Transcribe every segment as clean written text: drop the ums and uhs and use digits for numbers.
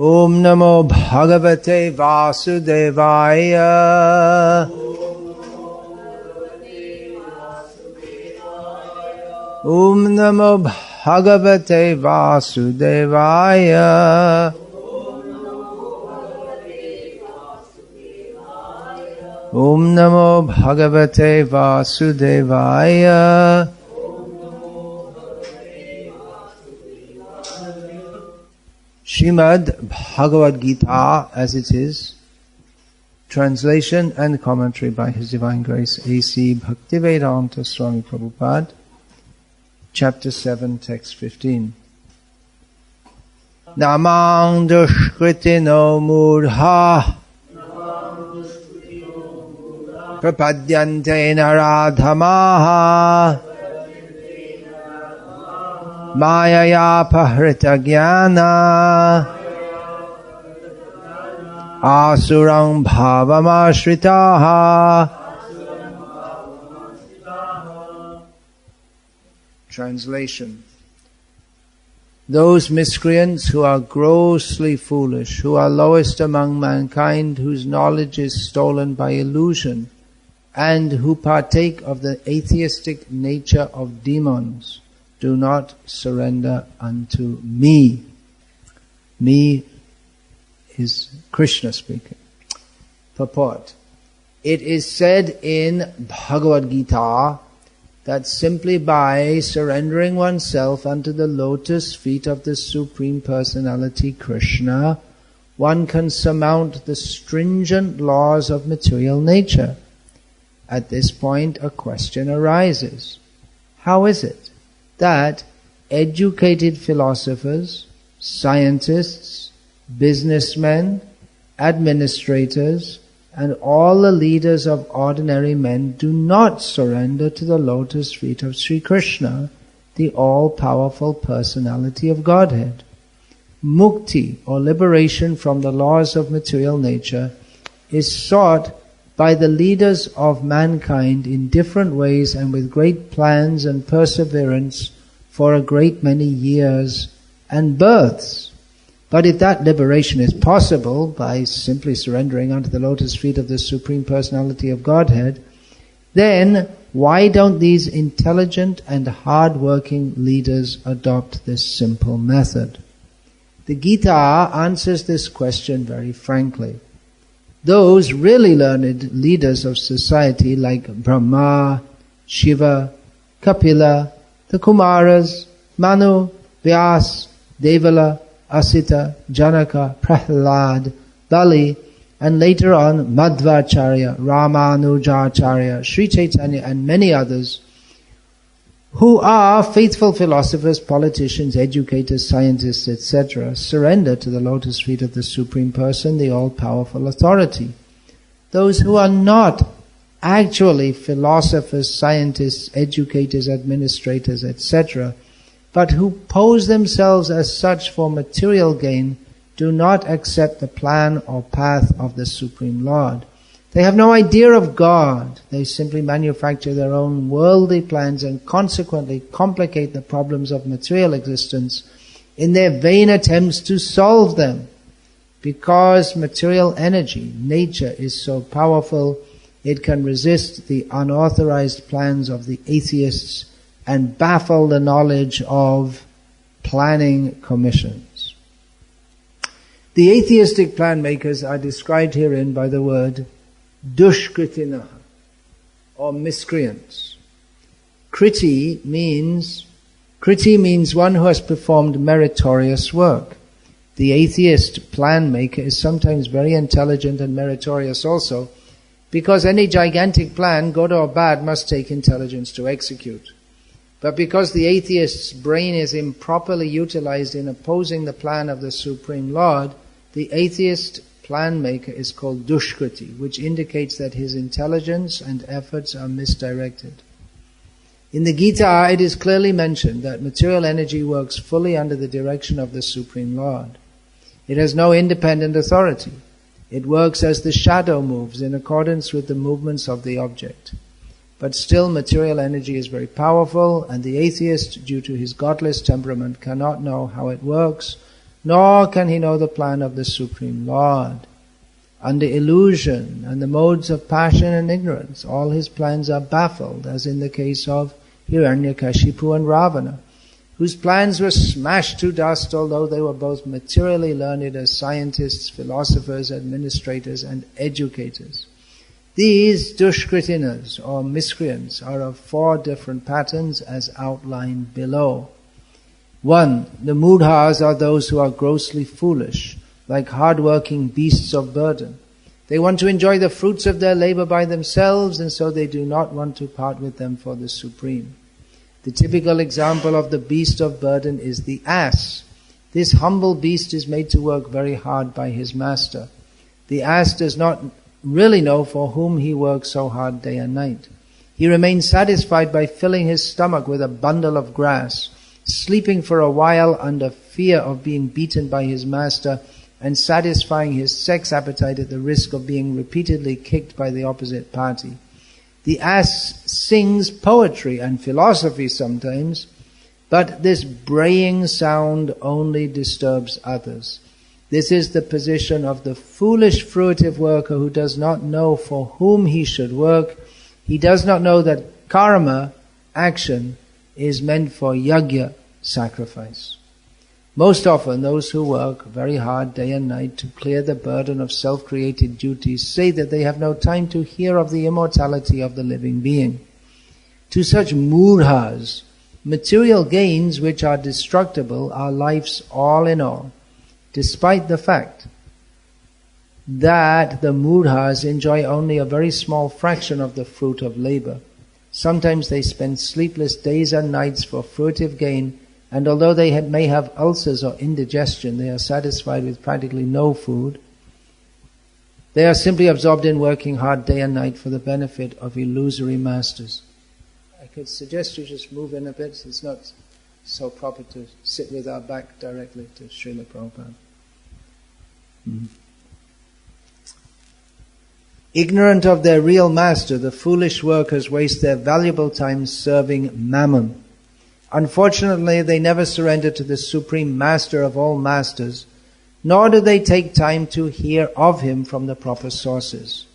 Om Namo Bhagavate Vasudevaya. Om Namo Bhagavate Vasudevaya. Om Namo Bhagavate Vasudevaya. Srimad Bhagavad-gita as it is, translation and commentary by His Divine Grace A.C. Bhaktivedanta Swami Prabhupada, Chapter 7, Text 15. Namang dushkritino mudha prapadyante naradhamaha Mayaya pahrita jnana asurang bhavamashritaha. Translation. Those miscreants who are grossly foolish, who are lowest among mankind, whose knowledge is stolen by illusion, and who partake of the atheistic nature of demons, do not surrender unto me. Me is Krishna speaking. Purport. It is said in Bhagavad-gita that simply by surrendering oneself unto the lotus feet of the Supreme Personality Krishna, one can surmount the stringent laws of material nature. At this point, a question arises. How is it that educated philosophers, scientists, businessmen, administrators, and all the leaders of ordinary men do not surrender to the lotus feet of Sri Krishna, the all-powerful personality of Godhead? Mukti, or liberation from the laws of material nature, is sought by the leaders of mankind in different ways and with great plans and perseverance for a great many years and births. But if that liberation is possible by simply surrendering unto the lotus feet of the Supreme Personality of Godhead, then why don't these intelligent and hard-working leaders adopt this simple method? The Gita answers this question very frankly. Those really learned leaders of society like Brahma, Shiva, Kapila, the Kumaras, Manu, Vyas, Devala, Asita, Janaka, Prahlad, Bali, and later on Madhvacharya, Ramanujacharya, Sri Chaitanya, and many others, who are faithful philosophers, politicians, educators, scientists, etc., surrender to the lotus feet of the Supreme Person, the all-powerful authority. Those who are not actually philosophers, scientists, educators, administrators, etc., but who pose themselves as such for material gain, do not accept the plan or path of the Supreme Lord. They have no idea of God. They simply manufacture their own worldly plans and consequently complicate the problems of material existence in their vain attempts to solve them. Because material energy, nature, is so powerful, it can resist the unauthorized plans of the atheists and baffle the knowledge of planning commissions. The atheistic plan makers are described herein by the word dushkritina, or miscreants. Kriti means one who has performed meritorious work. The atheist plan maker is sometimes very intelligent and meritorious also, because any gigantic plan, good or bad, must take intelligence to execute. But because the atheist's brain is improperly utilized in opposing the plan of the Supreme Lord, the atheist plan maker is called dushkriti, which indicates that his intelligence and efforts are misdirected. In the Gita, it is clearly mentioned that material energy works fully under the direction of the Supreme Lord. It has no independent authority. It works as the shadow moves in accordance with the movements of the object. But still, material energy is very powerful, and the atheist, due to his godless temperament, cannot know how it works, nor can he know the plan of the Supreme Lord. Under illusion and the modes of passion and ignorance, all his plans are baffled, as in the case of Hiranyakashipu and Ravana, whose plans were smashed to dust, although they were both materially learned as scientists, philosophers, administrators, and educators. These dushkritinas, or miscreants, are of 4 different patterns as outlined below. 1. The mudhas are those who are grossly foolish, like hard-working beasts of burden. They want to enjoy the fruits of their labor by themselves, and so they do not want to part with them for the Supreme. The typical example of the beast of burden is the ass. This humble beast is made to work very hard by his master. The ass does not really know for whom he works so hard day and night. He remains satisfied by filling his stomach with a bundle of grass, sleeping for a while under fear of being beaten by his master, and satisfying his sex appetite at the risk of being repeatedly kicked by the opposite party. The ass sings poetry and philosophy sometimes, but this braying sound only disturbs others. This is the position of the foolish fruitive worker who does not know for whom he should work. He does not know that karma, action, is meant for yajna, sacrifice. Most often those who work very hard day and night to clear the burden of self-created duties say that they have no time to hear of the immortality of the living being. To such mudhas, material gains which are destructible are life's all in all, despite the fact that the mudhas enjoy only a very small fraction of the fruit of labor. Sometimes they spend sleepless days and nights for fruitive gain, and although they may have ulcers or indigestion, they are satisfied with practically no food. They are simply absorbed in working hard day and night for the benefit of illusory masters. I could suggest you just move in a bit. It's not so proper to sit with our back directly to Srila Prabhupada. Ignorant of their real master, the foolish workers waste their valuable time serving mammon. Unfortunately, they never surrender to the Supreme Master of all masters, nor do they take time to hear of him from the proper sources.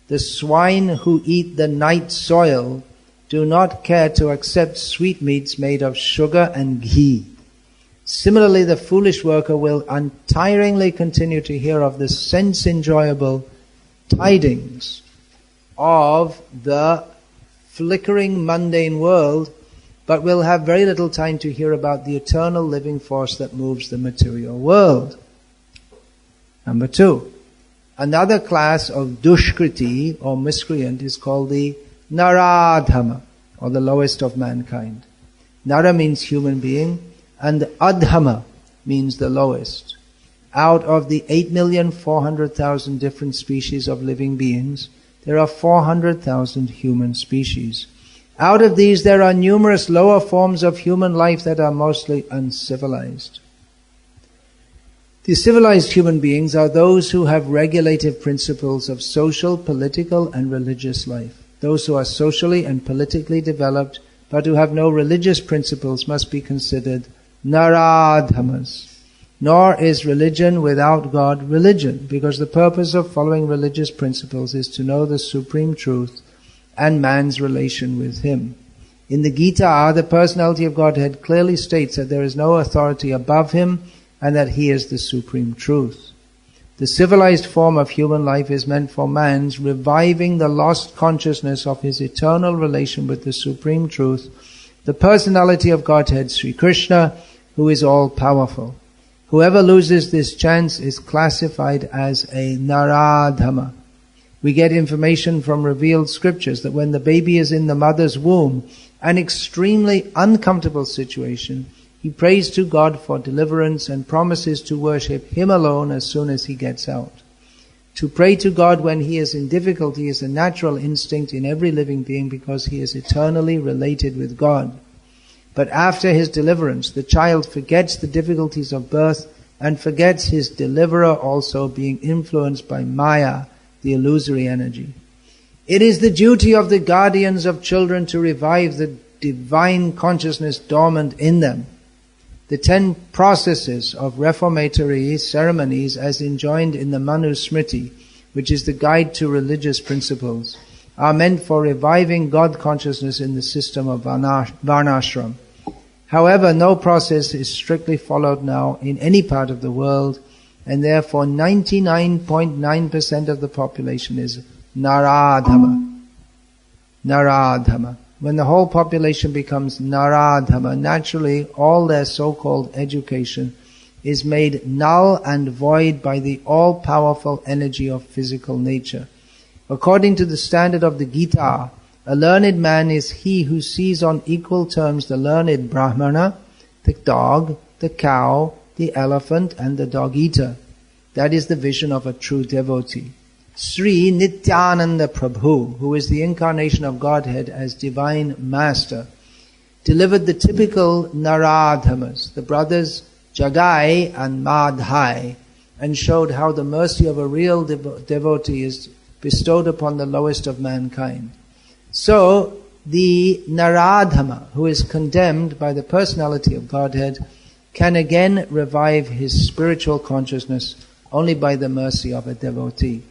The swine who eat the night soil do not care to accept sweetmeats made of sugar and ghee. Similarly, the foolish worker will untiringly continue to hear of the sense-enjoyable tidings of the flickering mundane world, but will have very little time to hear about the eternal living force that moves the material world. Number 2, another class of dushkriti or miscreant is called the naradhama, or the lowest of mankind. Nara means human being, and adhama means the lowest. Out of the 8,400,000 different species of living beings, there are 400,000 human species. Out of these, there are numerous lower forms of human life that are mostly uncivilized. The civilized human beings are those who have regulative principles of social, political, and religious life. Those who are socially and politically developed, but who have no religious principles, must be considered naradhamas. Nor is religion without God religion, because the purpose of following religious principles is to know the supreme truth and man's relation with him. In the Gita, the personality of Godhead clearly states that there is no authority above him and that he is the supreme truth. The civilized form of human life is meant for man's reviving the lost consciousness of his eternal relation with the supreme truth, the personality of Godhead, Sri Krishna, who is all-powerful. Whoever loses this chance is classified as a naradhama. We get information from revealed scriptures that when the baby is in the mother's womb, an extremely uncomfortable situation, he prays to God for deliverance and promises to worship him alone as soon as he gets out. To pray to God when he is in difficulty is a natural instinct in every living being because he is eternally related with God. But after his deliverance, the child forgets the difficulties of birth and forgets his deliverer also, being influenced by Maya, the illusory energy. It is the duty of the guardians of children to revive the divine consciousness dormant in them. the 10 processes of reformatory ceremonies as enjoined in the Manu Smriti, which is the guide to religious principles, are meant for reviving God consciousness in the system of Varnashram. However, no process is strictly followed now in any part of the world, and therefore 99.9% of the population is Naradhama. Naradhama. When the whole population becomes Naradhama, naturally all their so-called education is made null and void by the all-powerful energy of physical nature. According to the standard of the Gita, a learned man is he who sees on equal terms the learned Brahmana, the dog, the cow, the elephant, and the dog-eater. That is the vision of a true devotee. Sri Nityananda Prabhu, who is the incarnation of Godhead as Divine Master, delivered the typical Naradhamas, the brothers Jagai and Madhai, and showed how the mercy of a real devotee is bestowed upon the lowest of mankind. So, the Naradhama, who is condemned by the personality of Godhead, can again revive his spiritual consciousness only by the mercy of a devotee.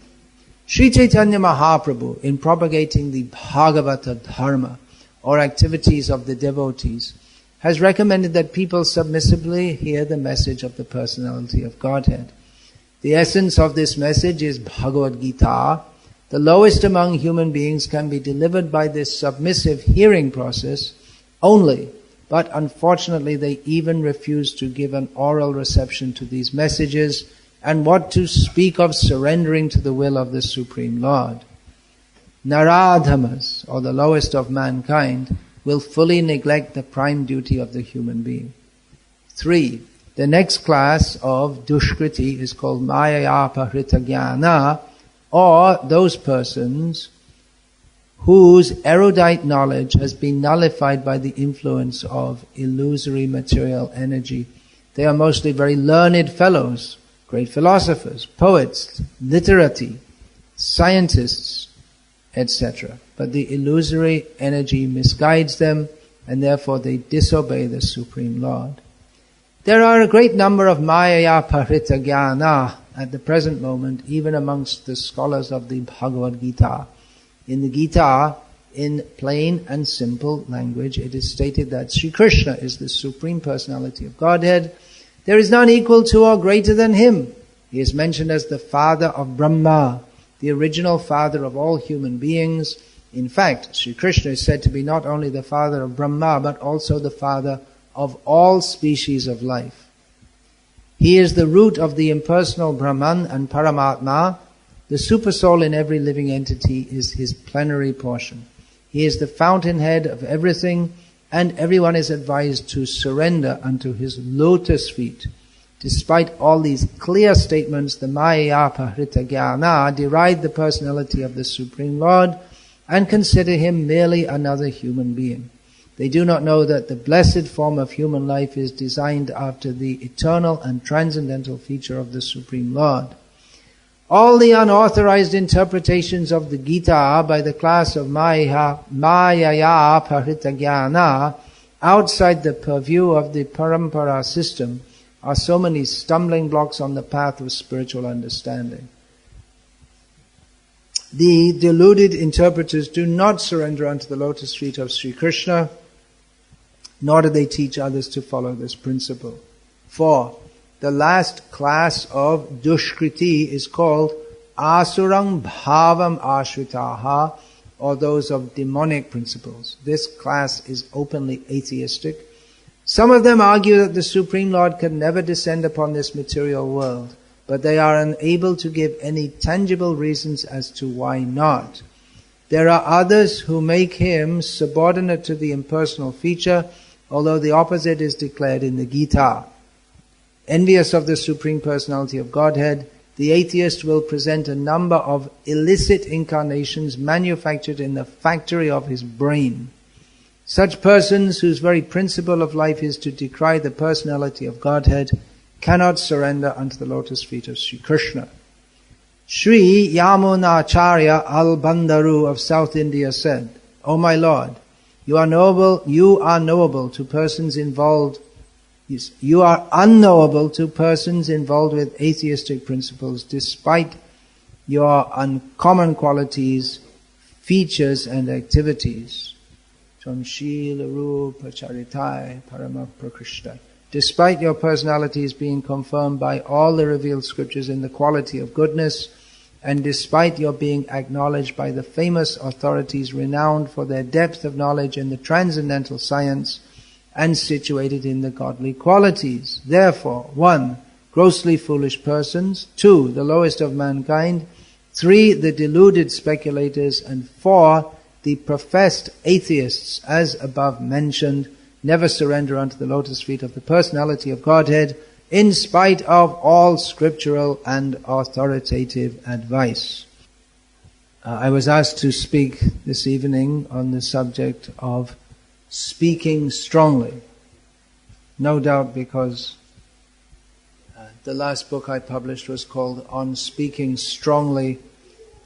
Sri Chaitanya Mahaprabhu, in propagating the Bhagavata Dharma, or activities of the devotees, has recommended that people submissively hear the message of the personality of Godhead. The essence of this message is Bhagavad-gita. The lowest among human beings can be delivered by this submissive hearing process only, but unfortunately they even refuse to give an oral reception to these messages, and what to speak of surrendering to the will of the Supreme Lord. Naradhamas, or the lowest of mankind, will fully neglect the prime duty of the human being. 3. The next class of dushkriti is called Mayaya-pahrita jnana, or those persons whose erudite knowledge has been nullified by the influence of illusory material energy. They are mostly very learned fellows, great philosophers, poets, literati, scientists, etc. But the illusory energy misguides them, and therefore they disobey the Supreme Lord. There are a great number of Mayaya-pahrita jnana at the present moment, even amongst the scholars of the Bhagavad-gita. In the Gita, in plain and simple language, it is stated that Sri Krishna is the Supreme Personality of Godhead. There is none equal to or greater than him. He is mentioned as the father of Brahma, the original father of all human beings. In fact, Sri Krishna is said to be not only the father of Brahma, but also the father of all species of life. He is the root of the impersonal Brahman and Paramatma. The supersoul in every living entity is his plenary portion. He is the fountainhead of everything, and everyone is advised to surrender unto his lotus feet. Despite all these clear statements, the Mayaya-pahrita jnana deride the personality of the Supreme Lord and consider him merely another human being. They do not know that the blessed form of human life is designed after the eternal and transcendental feature of the Supreme Lord. All the unauthorized interpretations of the Gita by the class of Mayaya-pahrita jnana outside the purview of the Parampara system are so many stumbling blocks on the path of spiritual understanding. The deluded interpreters do not surrender unto the lotus feet of Sri Krishna, nor do they teach others to follow this principle. 4. The last class of dushkriti is called asurang bhavam ashritaha, or those of demonic principles. This class is openly atheistic. Some of them argue that the Supreme Lord can never descend upon this material world, but they are unable to give any tangible reasons as to why not. There are others who make him subordinate to the impersonal feature, although the opposite is declared in the Gita. Envious of the Supreme Personality of Godhead, the atheist will present a number of illicit incarnations manufactured in the factory of his brain. Such persons, whose very principle of life is to decry the personality of Godhead, cannot surrender unto the lotus feet of Sri Krishna. Sri Yamunacharya al-Bandaru of South India said, "O my Lord, you are knowable to persons involved You are unknowable to persons involved with atheistic principles, despite your uncommon qualities, features and activities. Shila Rupa Charitai Parama Prakrishta. Despite your personalities being confirmed by all the revealed scriptures in the quality of goodness, and despite your being acknowledged by the famous authorities renowned for their depth of knowledge in the transcendental science, and situated in the godly qualities. Therefore, 1. Grossly foolish persons, 2. The lowest of mankind, 3. The deluded speculators, and 4. The professed atheists, as above mentioned, never surrender unto the lotus feet of the personality of Godhead, in spite of all scriptural and authoritative advice. I was asked to speak this evening on the subject of speaking strongly. No doubt because the last book I published was called On Speaking Strongly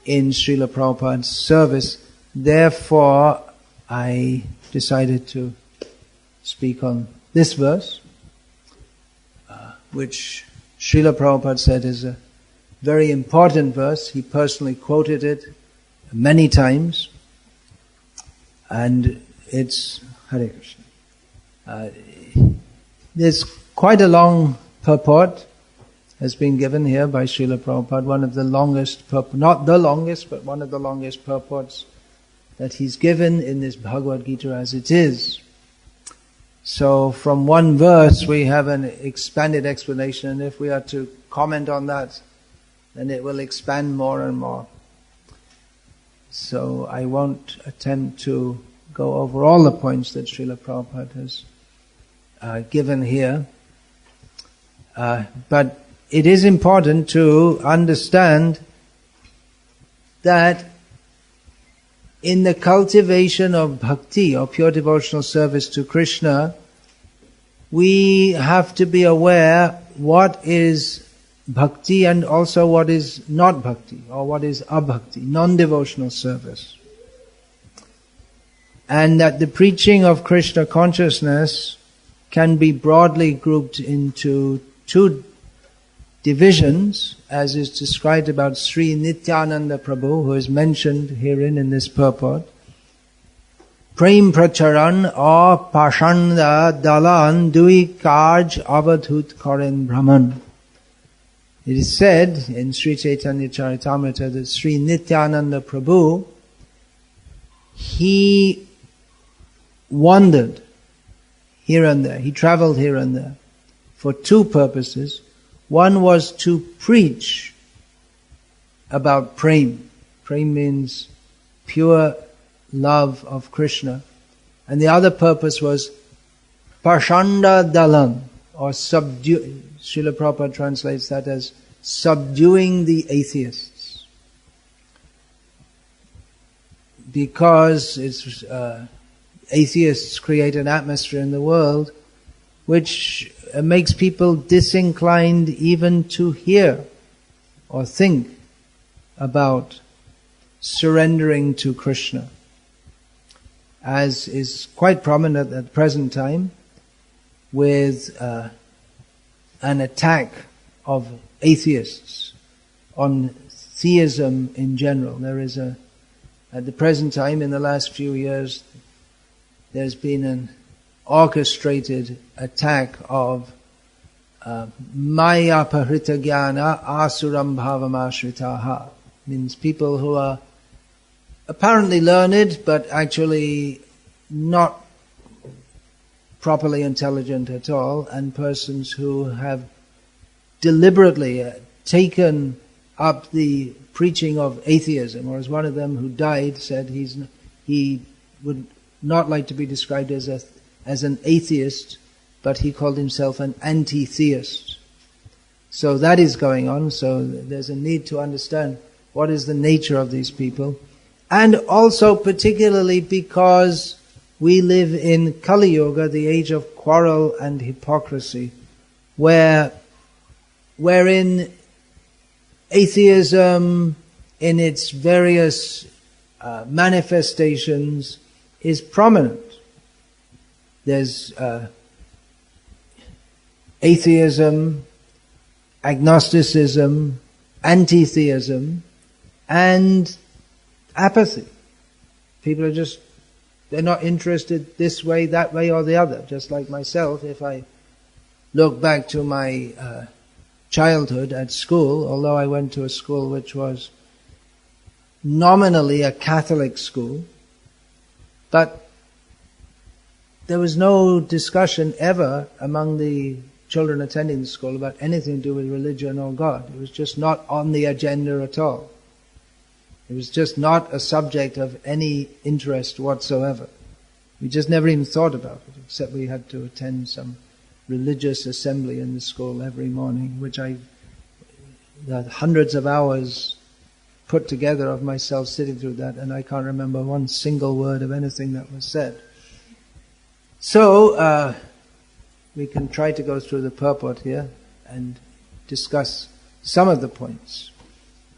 in Srila Prabhupada's Service. Therefore, I decided to speak on this verse, which Srila Prabhupada said is a very important verse. He personally quoted it many times, and it's Hare Krishna. There's quite a long purport has been given here by Srila Prabhupada, one of the longest, not the longest, but one of the longest purports that he's given in this Bhagavad-gita as it is. So from one verse we have an expanded explanation, and if we are to comment on that, then it will expand more and more. So I won't attempt to go over all the points that Srila Prabhupada has given here. But it is important to understand that in the cultivation of bhakti, or pure devotional service to Krishna, we have to be aware what is bhakti and also what is not bhakti, or what is abhakti, non-devotional service. And that the preaching of Krishna consciousness can be broadly grouped into two divisions, as is described about Sri Nityananda Prabhu, who is mentioned herein in this purport. Prem Pracharan or Pashanda Dalan Dui Kaj Avadhut Koren Brahman. It is said in Sri Chaitanya Charitamrita that Sri Nityananda Prabhu, he wandered here and there, he traveled here and there for two purposes. One was to preach about prem. Prem means pure love of Krishna. And the other purpose was Pashanda Dalan, or subdue. Srila Prabhupada translates that as subduing the atheists. Because it's, atheists create an atmosphere in the world which makes people disinclined even to hear or think about surrendering to Krishna, as is quite prominent at the present time with an attack of atheists on theism in general. There is at the present time, in the last few years, there's been an orchestrated attack of Maya Pahrita Jnana Asuram Bhavam Ashritaha. Means people who are apparently learned but actually not properly intelligent at all, and persons who have deliberately taken up the preaching of atheism, or as one of them who died said he would not like to be described as an atheist, but he called himself an anti-theist. So that is going on, so there's a need to understand what is the nature of these people. And also particularly because we live in Kali Yuga, the age of quarrel and hypocrisy, wherein atheism in its various manifestations is prominent. There's atheism, agnosticism, anti-theism, and apathy. People are just, they're not interested this way, that way, or the other. Just like myself, if I look back to my childhood at school, although I went to a school which was nominally a Catholic school, but there was no discussion ever among the children attending the school about anything to do with religion or God. It was just not on the agenda at all. It was just not a subject of any interest whatsoever. We just never even thought about it, except we had to attend some religious assembly in the school every morning, which I had hundreds of hours put together of myself sitting through that, and I can't remember one single word of anything that was said. So, we can try to go through the purport here and discuss some of the points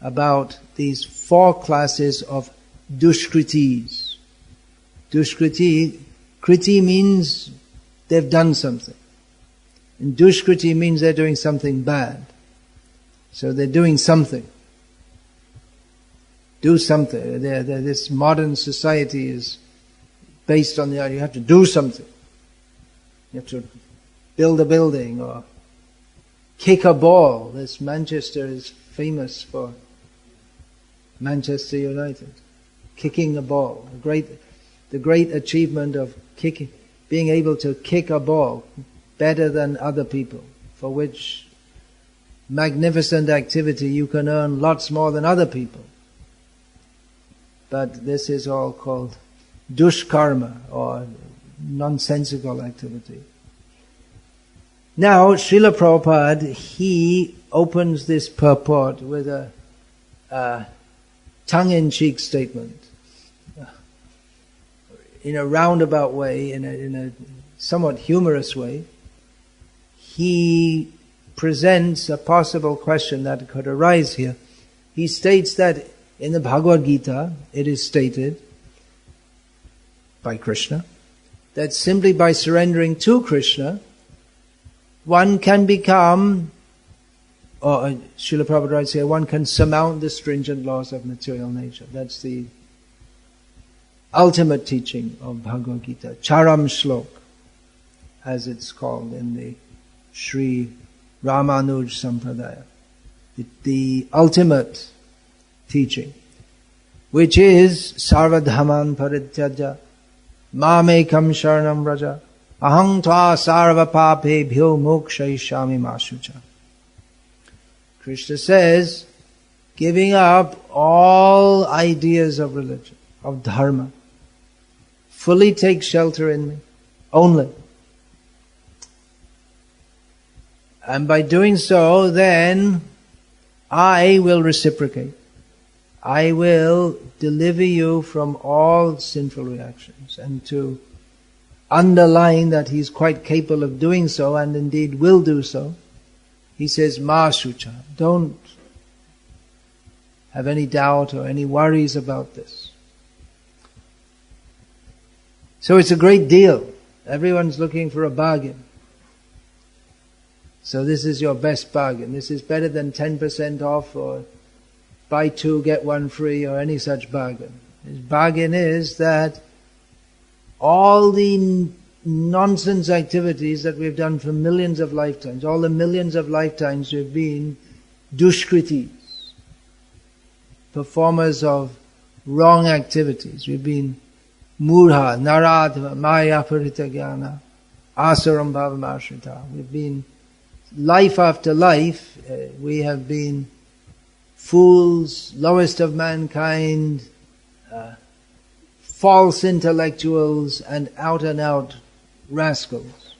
about these 4 classes of dushkritis. Dushkriti, kriti means they've done something. And dushkriti means they're doing something bad. So they're doing something. Do something. This modern society is based on the idea you have to do something. You have to build a building or kick a ball. This Manchester is famous for Manchester United. Kicking a ball. The great achievement of being able to kick a ball better than other people, for which magnificent activity you can earn lots more than other people. But this is all called dushkarma, or nonsensical activity. Now, Srila Prabhupada, he opens this purport with a tongue-in-cheek statement. In a roundabout way, in a somewhat humorous way, he presents a possible question that could arise here. He states that in the Bhagavad-gita, it is stated by Krishna that simply by surrendering to Krishna, one can become, or Srila Prabhupada writes here, one can surmount the stringent laws of material nature. That's the ultimate teaching of Bhagavad-gita, Charam Shlok, as it's called in the Sri Ramanuj Sampradaya. The ultimate teaching, which is Sarvadhaman Parityaja Mamekam Sharanam Raja Aham Tva Sarva Papebhyo Mokshayishami Masucha. Krishna says, giving up all ideas of religion, of dharma, fully take shelter in me, only. And by doing so, then I will reciprocate. I will deliver you from all sinful reactions. And to underline that he's quite capable of doing so, and indeed will do so, he says, Ma Shucha, don't have any doubt or any worries about this. So it's a great deal. Everyone's looking for a bargain. So this is your best bargain. This is better than 10% off or buy 2, get 1 free or any such bargain. His bargain is that all the nonsense activities that we've done for millions of lifetimes, all the millions of lifetimes we've been dushkritis, performers of wrong activities. We've been murha, naradha, maya parita jnana, asaram bhavamashrita. We've been, life after life, we have been fools, lowest of mankind, false intellectuals, and out rascals.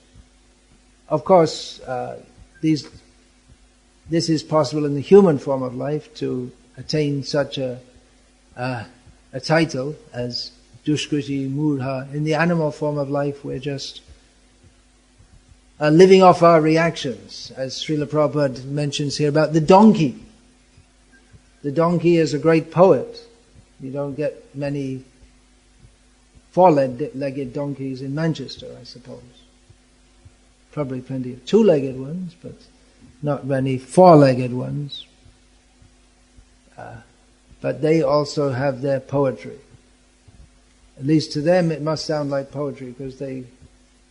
Of course, this is possible in the human form of life to attain such a title as dushkriti, murha. In the animal form of life, we're just living off our reactions, as Srila Prabhupada mentions here about the donkey. The donkey is a great poet. You don't get many four-legged donkeys in Manchester, I suppose. probably plenty of two-legged ones, but not many four-legged ones. But they also have their poetry. At least to them it must sound like poetry because they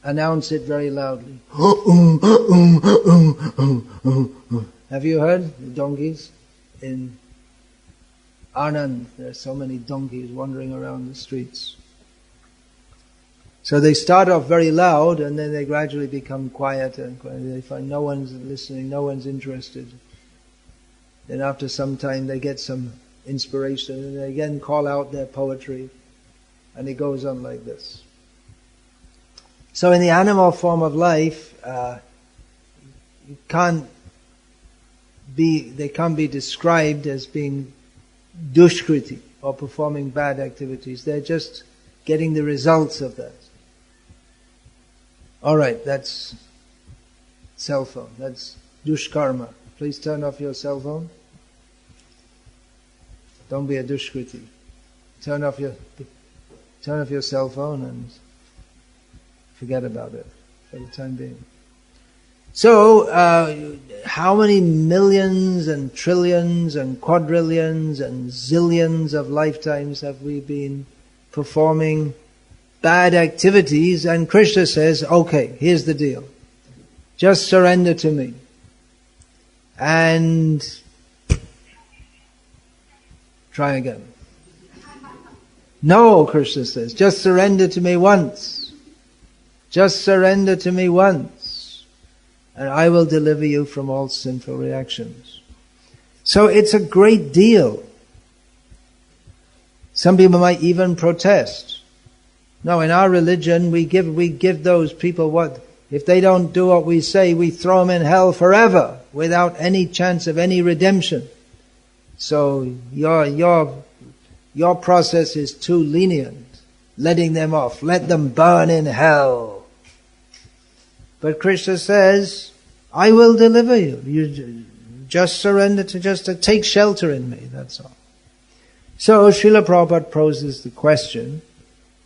announce it very loudly. Have you heard the donkeys? In Anand, there are so many donkeys wandering around the streets. So they start off very loud and then they gradually become quieter and quieter. They find no one's listening, no one's interested. Then after some time they get some inspiration and they again call out their poetry, and it goes on like this. So in the animal form of life, they can't be described as being dushkriti or performing bad activities. They're just getting the results of that. Alright, that's cell phone. That's dushkarma. Please turn off your cell phone. Don't be a dushkriti. Turn off your cell phone and forget about it for the time being. So, how many millions and trillions and quadrillions and zillions of lifetimes have we been performing bad activities? And Krishna says, okay, here's the deal. Just surrender to me. And try again. No, Krishna says, just surrender to me once. Just surrender to me once. And I will deliver you from all sinful reactions. So it's a great deal. Some people might even protest. No, in our religion, we give those people what, if they don't do what we say, we throw them in hell forever without any chance of any redemption. So your process is too lenient, letting them off. Let them burn in hell. But Krishna says, I will deliver you. You just surrender to take shelter in me, that's all. So Srila Prabhupada poses the question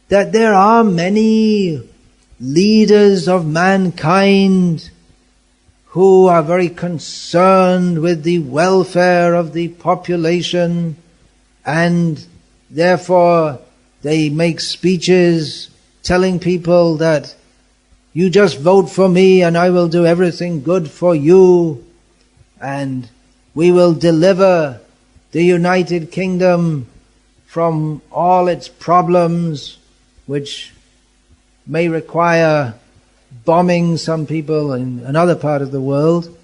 that there are many leaders of mankind who are very concerned with the welfare of the population, and therefore they make speeches telling people that you just vote for me and I will do everything good for you, and we will deliver the United Kingdom from all its problems, which may require bombing some people in another part of the world,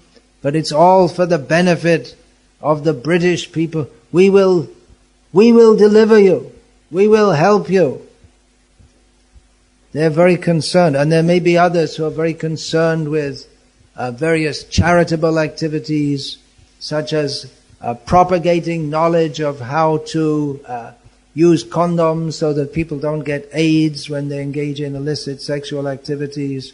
but it's all for the benefit of the British people. We will deliver you. We will help you. They're very concerned, and there may be others who are very concerned with various charitable activities, such as propagating knowledge of how to use condoms so that people don't get AIDS when they engage in illicit sexual activities.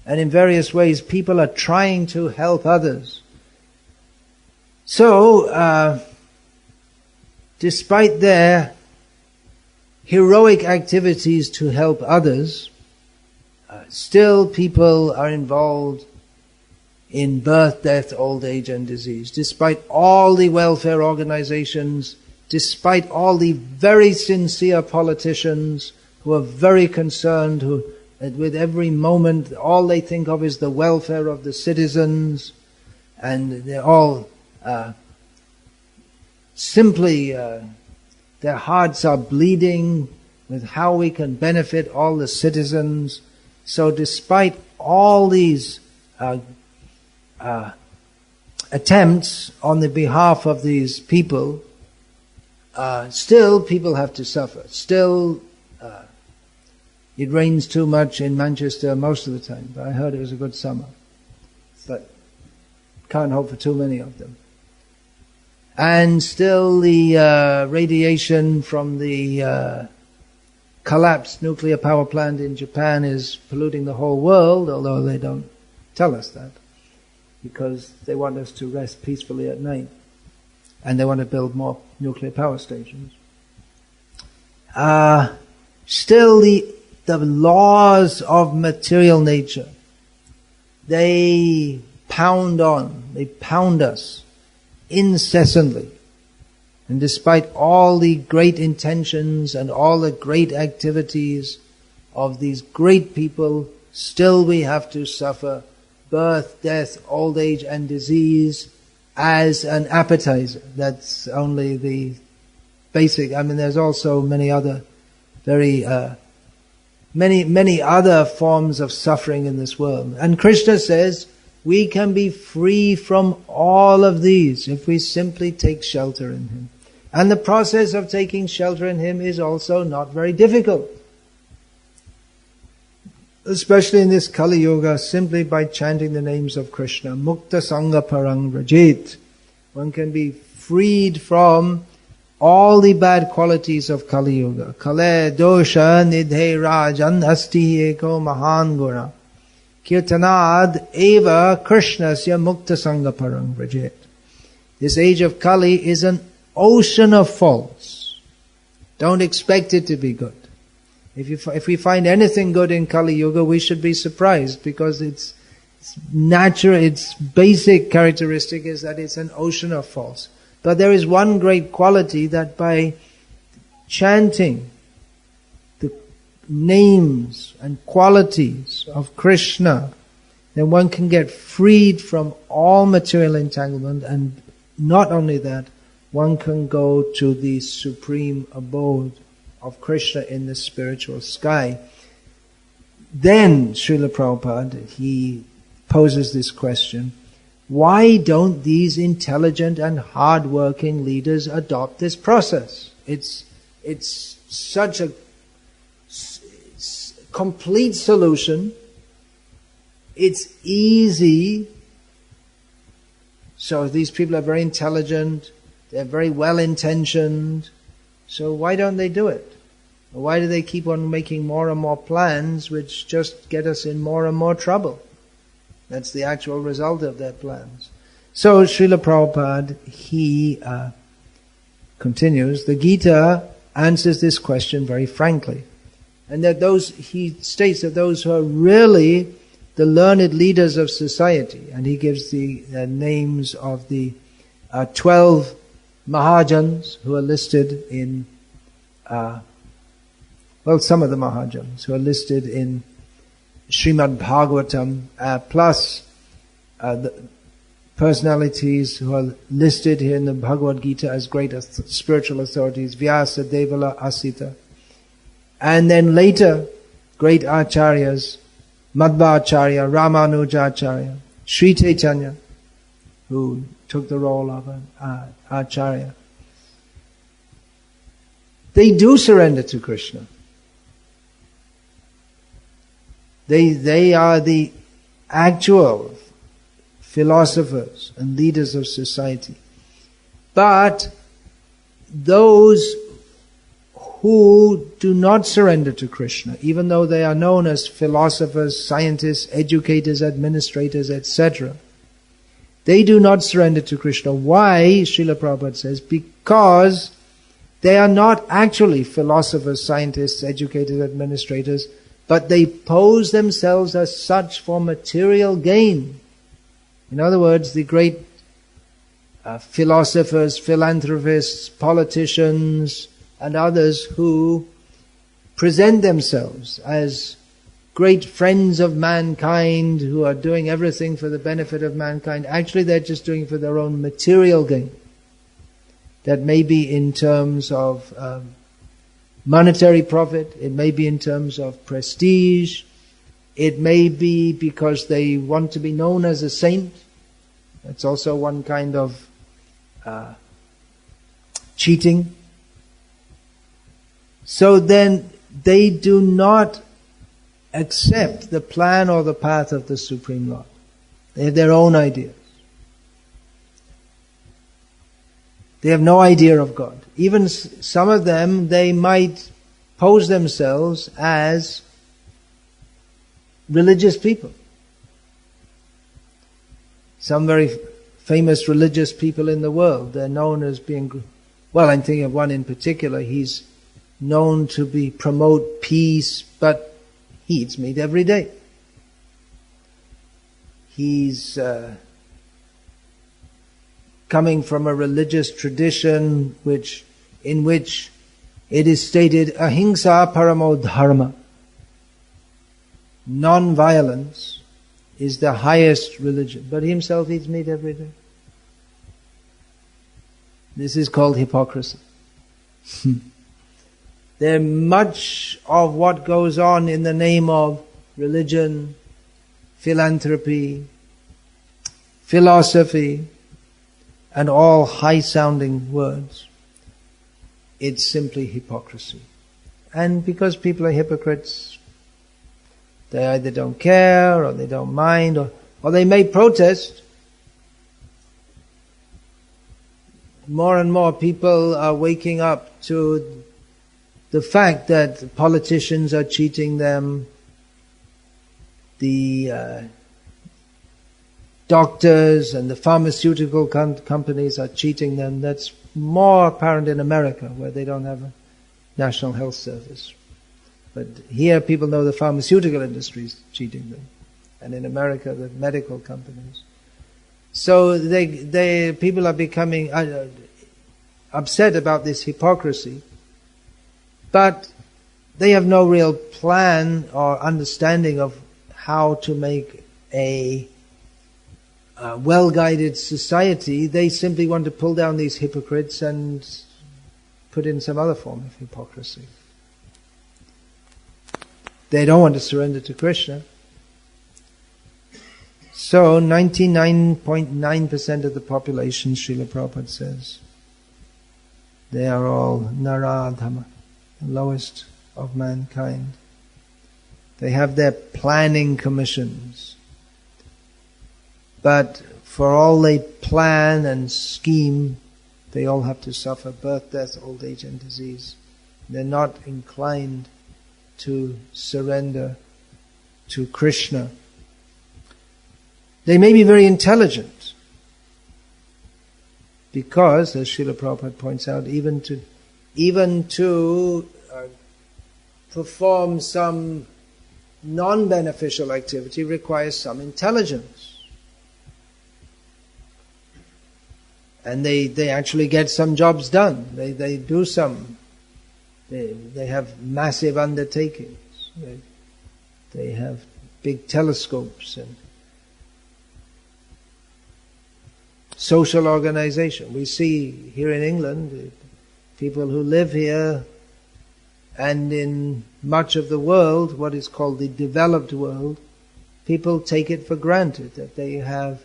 And in various ways, people are trying to help others. So, despite their heroic activities to help others, still people are involved in birth, death, old age and disease. Despite all the welfare organizations, despite all the very sincere politicians who are very concerned, who with every moment all they think of is the welfare of the citizens, and they're all simply their hearts are bleeding with how we can benefit all the citizens. So despite all these attempts on the behalf of these people, still people have to suffer. Still it rains too much in Manchester most of the time, but I heard it was a good summer. But can't hope for too many of them. And still the radiation from the collapsed nuclear power plant in Japan is polluting the whole world, although they don't tell us that, because they want us to rest peacefully at night, and they want to build more nuclear power stations. Still the laws of material nature they pound on, they pound us incessantly. And despite all the great intentions and all the great activities of these great people, still we have to suffer birth, death, old age and disease as an appetizer. That's only the basic. I mean, there's also many other many other forms of suffering in this world. And Krishna says we can be free from all of these if we simply take shelter in Him. And the process of taking shelter in Him is also not very difficult. Especially in this Kali Yuga, simply by chanting the names of Krishna. Mukta Sangha Parang Rajit. One can be freed from all the bad qualities of Kali Yuga. Kale dosha nidhe rajan asti eko mahan guna. Kirtanad eva krishnasya mukta sangha parang vrajit. This age of Kali is an ocean of faults. Don't expect it to be good. If we find anything good in Kali Yuga, we should be surprised, because its natural, its basic characteristic is that it's an ocean of faults. But there is one great quality, that by chanting the names and qualities of Krishna, then one can get freed from all material entanglement, and not only that, one can go to the supreme abode of Krishna in the spiritual sky. Then Srila Prabhupada, he poses this question: why don't these intelligent and hard-working leaders adopt this process? It's such a complete solution. It's easy. So these people are very intelligent, they're very well-intentioned. So why don't they do it? Why do they keep on making more and more plans which just get us in more and more trouble? That's the actual result of their plans. So Srila Prabhupada, he continues, the Gita answers this question very frankly. And that he states that those who are really the learned leaders of society, and he gives the names of the 12 Mahajans who are listed in, some of the Mahajans who are listed in Srimad Bhagavatam, plus the personalities who are listed here in the Bhagavad-gita as great spiritual authorities, Vyasa, Devala, Asita. And then later, great acharyas, Madhvacharya, Ramanujacharya, Sri Chaitanya, who took the role of an acharya. They do surrender to Krishna. They are the actual philosophers and leaders of society. But those who do not surrender to Krishna, even though they are known as philosophers, scientists, educators, administrators, etc., they do not surrender to Krishna. Why? Srila Prabhupada says, because they are not actually philosophers, scientists, educators, administrators, but they pose themselves as such for material gain. In other words, the great philosophers, philanthropists, politicians, and others who present themselves as great friends of mankind, who are doing everything for the benefit of mankind, actually they're just doing it for their own material gain. That may be in terms of monetary profit, it may be in terms of prestige, it may be because they want to be known as a saint. That's also one kind of cheating. So then they do not accept the plan or the path of the Supreme Lord. They have their own ideas. They have no idea of God. Even some of them, they might pose themselves as religious people. Some very famous religious people in the world, they're known as being, I'm thinking of one in particular, he's known to promote peace, but he eats meat every day. he's coming from a religious tradition in which it is stated, ahimsa paramo dharma. Non-violence is the highest religion. But he himself eats meat every day. This is called hypocrisy. There much of what goes on in the name of religion, philanthropy, philosophy, and all high-sounding words. It's simply hypocrisy. And because people are hypocrites, they either don't care, or they don't mind, or they may protest. More and more people are waking up to the fact that politicians are cheating them, the doctors and the pharmaceutical companies are cheating them. That's more apparent in America, where they don't have a national health service. But here people know the pharmaceutical industry is cheating them. And in America, the medical companies. So people are becoming upset about this hypocrisy. But they have no real plan or understanding of how to make a well-guided society. They simply want to pull down these hypocrites and put in some other form of hypocrisy. They don't want to surrender to Krishna. So 99.9% of the population, Srila Prabhupada says, they are all Naradhama, the lowest of mankind. They have their planning commissions. But for all they plan and scheme, they all have to suffer birth, death, old age and disease. They're not inclined to surrender to Krishna. They may be very intelligent, because, as Srila Prabhupada points out, even to perform some non-beneficial activity requires some intelligence. And they actually get some jobs done. They do some. They have massive undertakings. They have big telescopes and social organization. We see here in England, people who live here and in much of the world, what is called the developed world, people take it for granted that they have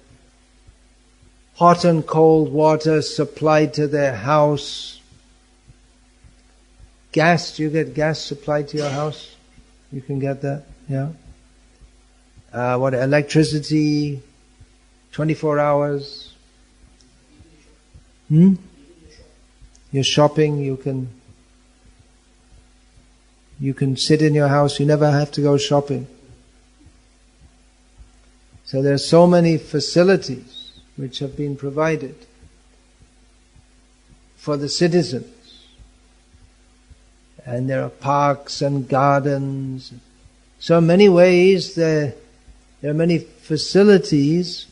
hot and cold water supplied to their house. Gas, do you get gas supplied to your house? You can get that, yeah. Electricity, 24 hours. You're shopping, you can sit in your house, you never have to go shopping. So there are so many facilities which have been provided for the citizens. And there are parks and gardens. So in many ways there are many facilities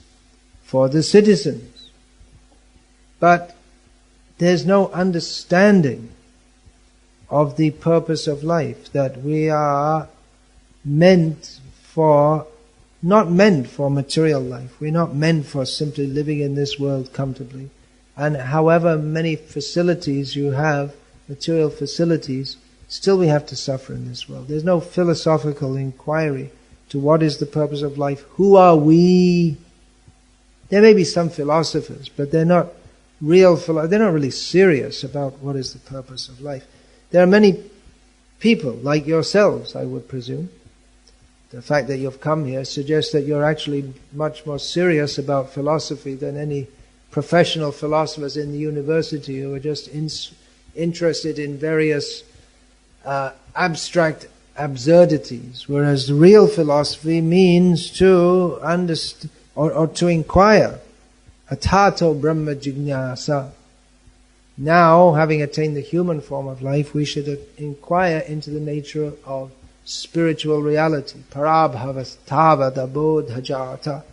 for the citizens. But there's no understanding of the purpose of life, that we are not meant for material life. We're not meant for simply living in this world comfortably. And however many facilities you have, material facilities, still we have to suffer in this world. There's no philosophical inquiry to what is the purpose of life. Who are we? There may be some philosophers, but they're not really serious about what is the purpose of life. There are many people, like yourselves, I would presume. The fact that you've come here suggests that you're actually much more serious about philosophy than any professional philosophers in the university who are just interested in various abstract absurdities, whereas real philosophy means to understand or to inquire. Atato Brahma Jignasa. Now, having attained the human form of life, we should inquire into the nature of spiritual reality. Parabhavastavada bodhajata.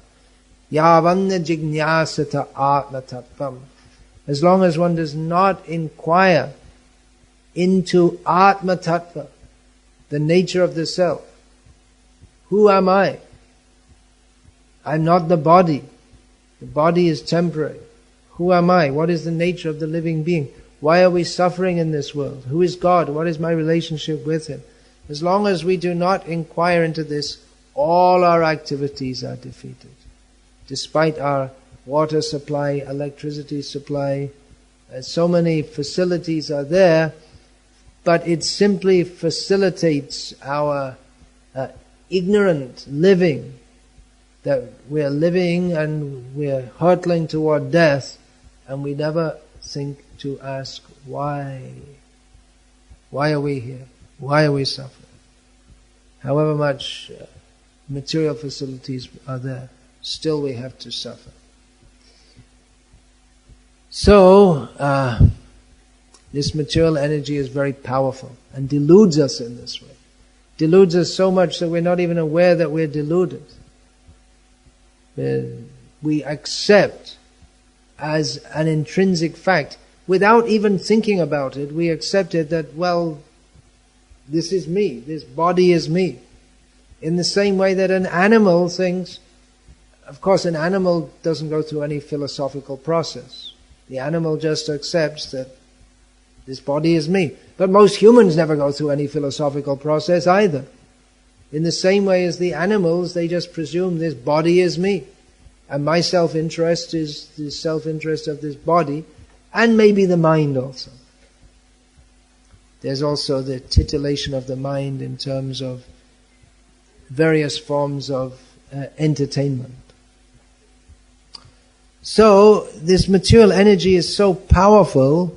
Yavanya jignyasata atma tattvam. As long as one does not inquire into atma tattva, the nature of the self. Who am I? I'm not the body. The body is temporary. Who am I? What is the nature of the living being? Why are we suffering in this world? Who is God? What is my relationship with Him? As long as we do not inquire into this, all our activities are defeated. Despite our water supply, electricity supply, so many facilities are there, but it simply facilitates our ignorant living, that we're living and we're hurtling toward death, and we never think to ask why. Why are we here? Why are we suffering? However much material facilities are there, still we have to suffer. So, this material energy is very powerful and deludes us in this way. Deludes us so much that we're not even aware that we're deluded. We accept as an intrinsic fact, without even thinking about it, we accept it that, well, this is me, this body is me. In the same way that an animal thinks, of course an animal doesn't go through any philosophical process. The animal just accepts that this body is me. But most humans never go through any philosophical process either. In the same way as the animals, they just presume this body is me. And my self-interest is the self-interest of this body, and maybe the mind also. There's also the titillation of the mind in terms of various forms of entertainment. So, this material energy is so powerful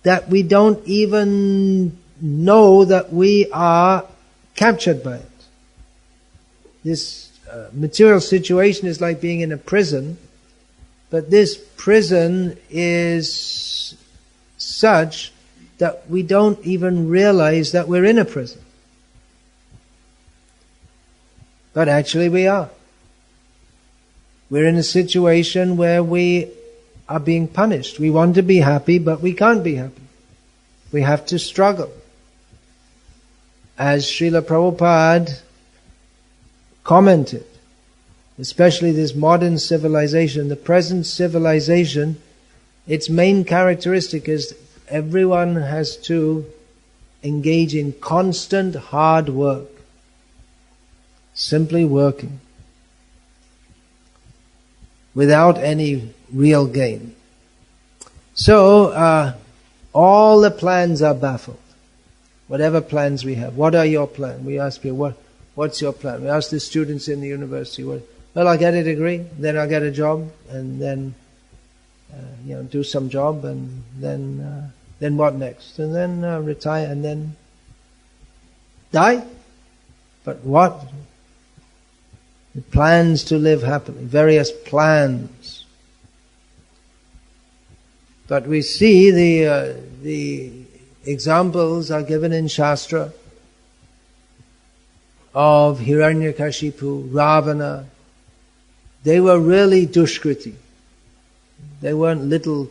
that we don't even know that we are captured by it. This material situation is like being in a prison, but this prison is such that we don't even realize that we're in a prison. But actually we are. We're in a situation where we are being punished. We want to be happy, but we can't be happy. We have to struggle. As Srila Prabhupada commented, especially this modern civilization, the present civilization, its main characteristic is everyone has to engage in constant hard work. Simply working. Without any real gain. So, all the plans are baffled. Whatever plans we have. What are your plans? We ask people, what's your plan? We ask the students in the university, well, I'll get a degree, then I'll get a job, and then, do some job, and then what next? And then retire, and then die? But what? The plans to live happily, various plans. But we see the examples are given in Shastra of Hiranyakashipu, Ravana. They were really dushkriti. They weren't little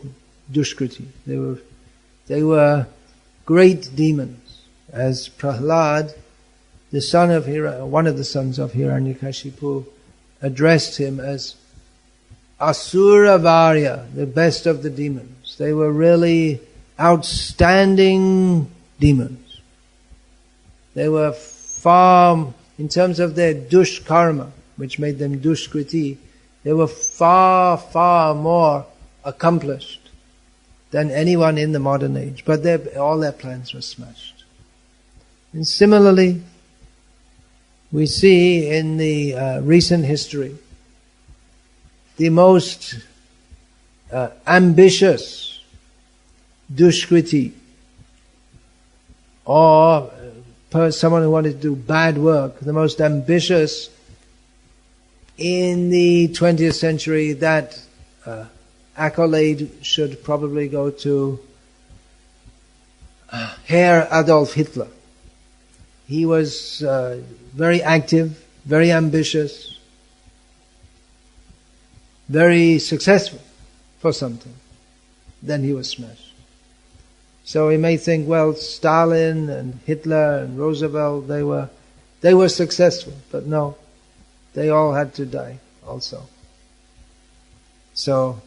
dushkriti. They were great demons. As Prahlad, the son of one of the sons of Hiranyakashipu, addressed him as Asura Varya, the best of the demons. They were really outstanding demons. They were far, in terms of their dush karma, which made them dushkriti, they were far, far more accomplished than anyone in the modern age. But all their plans were smashed. And similarly, we see in the recent history, the most ambitious dushkriti, or someone who wanted to do bad work, the most ambitious in the 20th century, that accolade should probably go to Herr Adolf Hitler. He was very active, very ambitious, very successful for something, then he was smashed. So we may think, well, Stalin and Hitler and Roosevelt, they were successful, but no, they all had to die also. So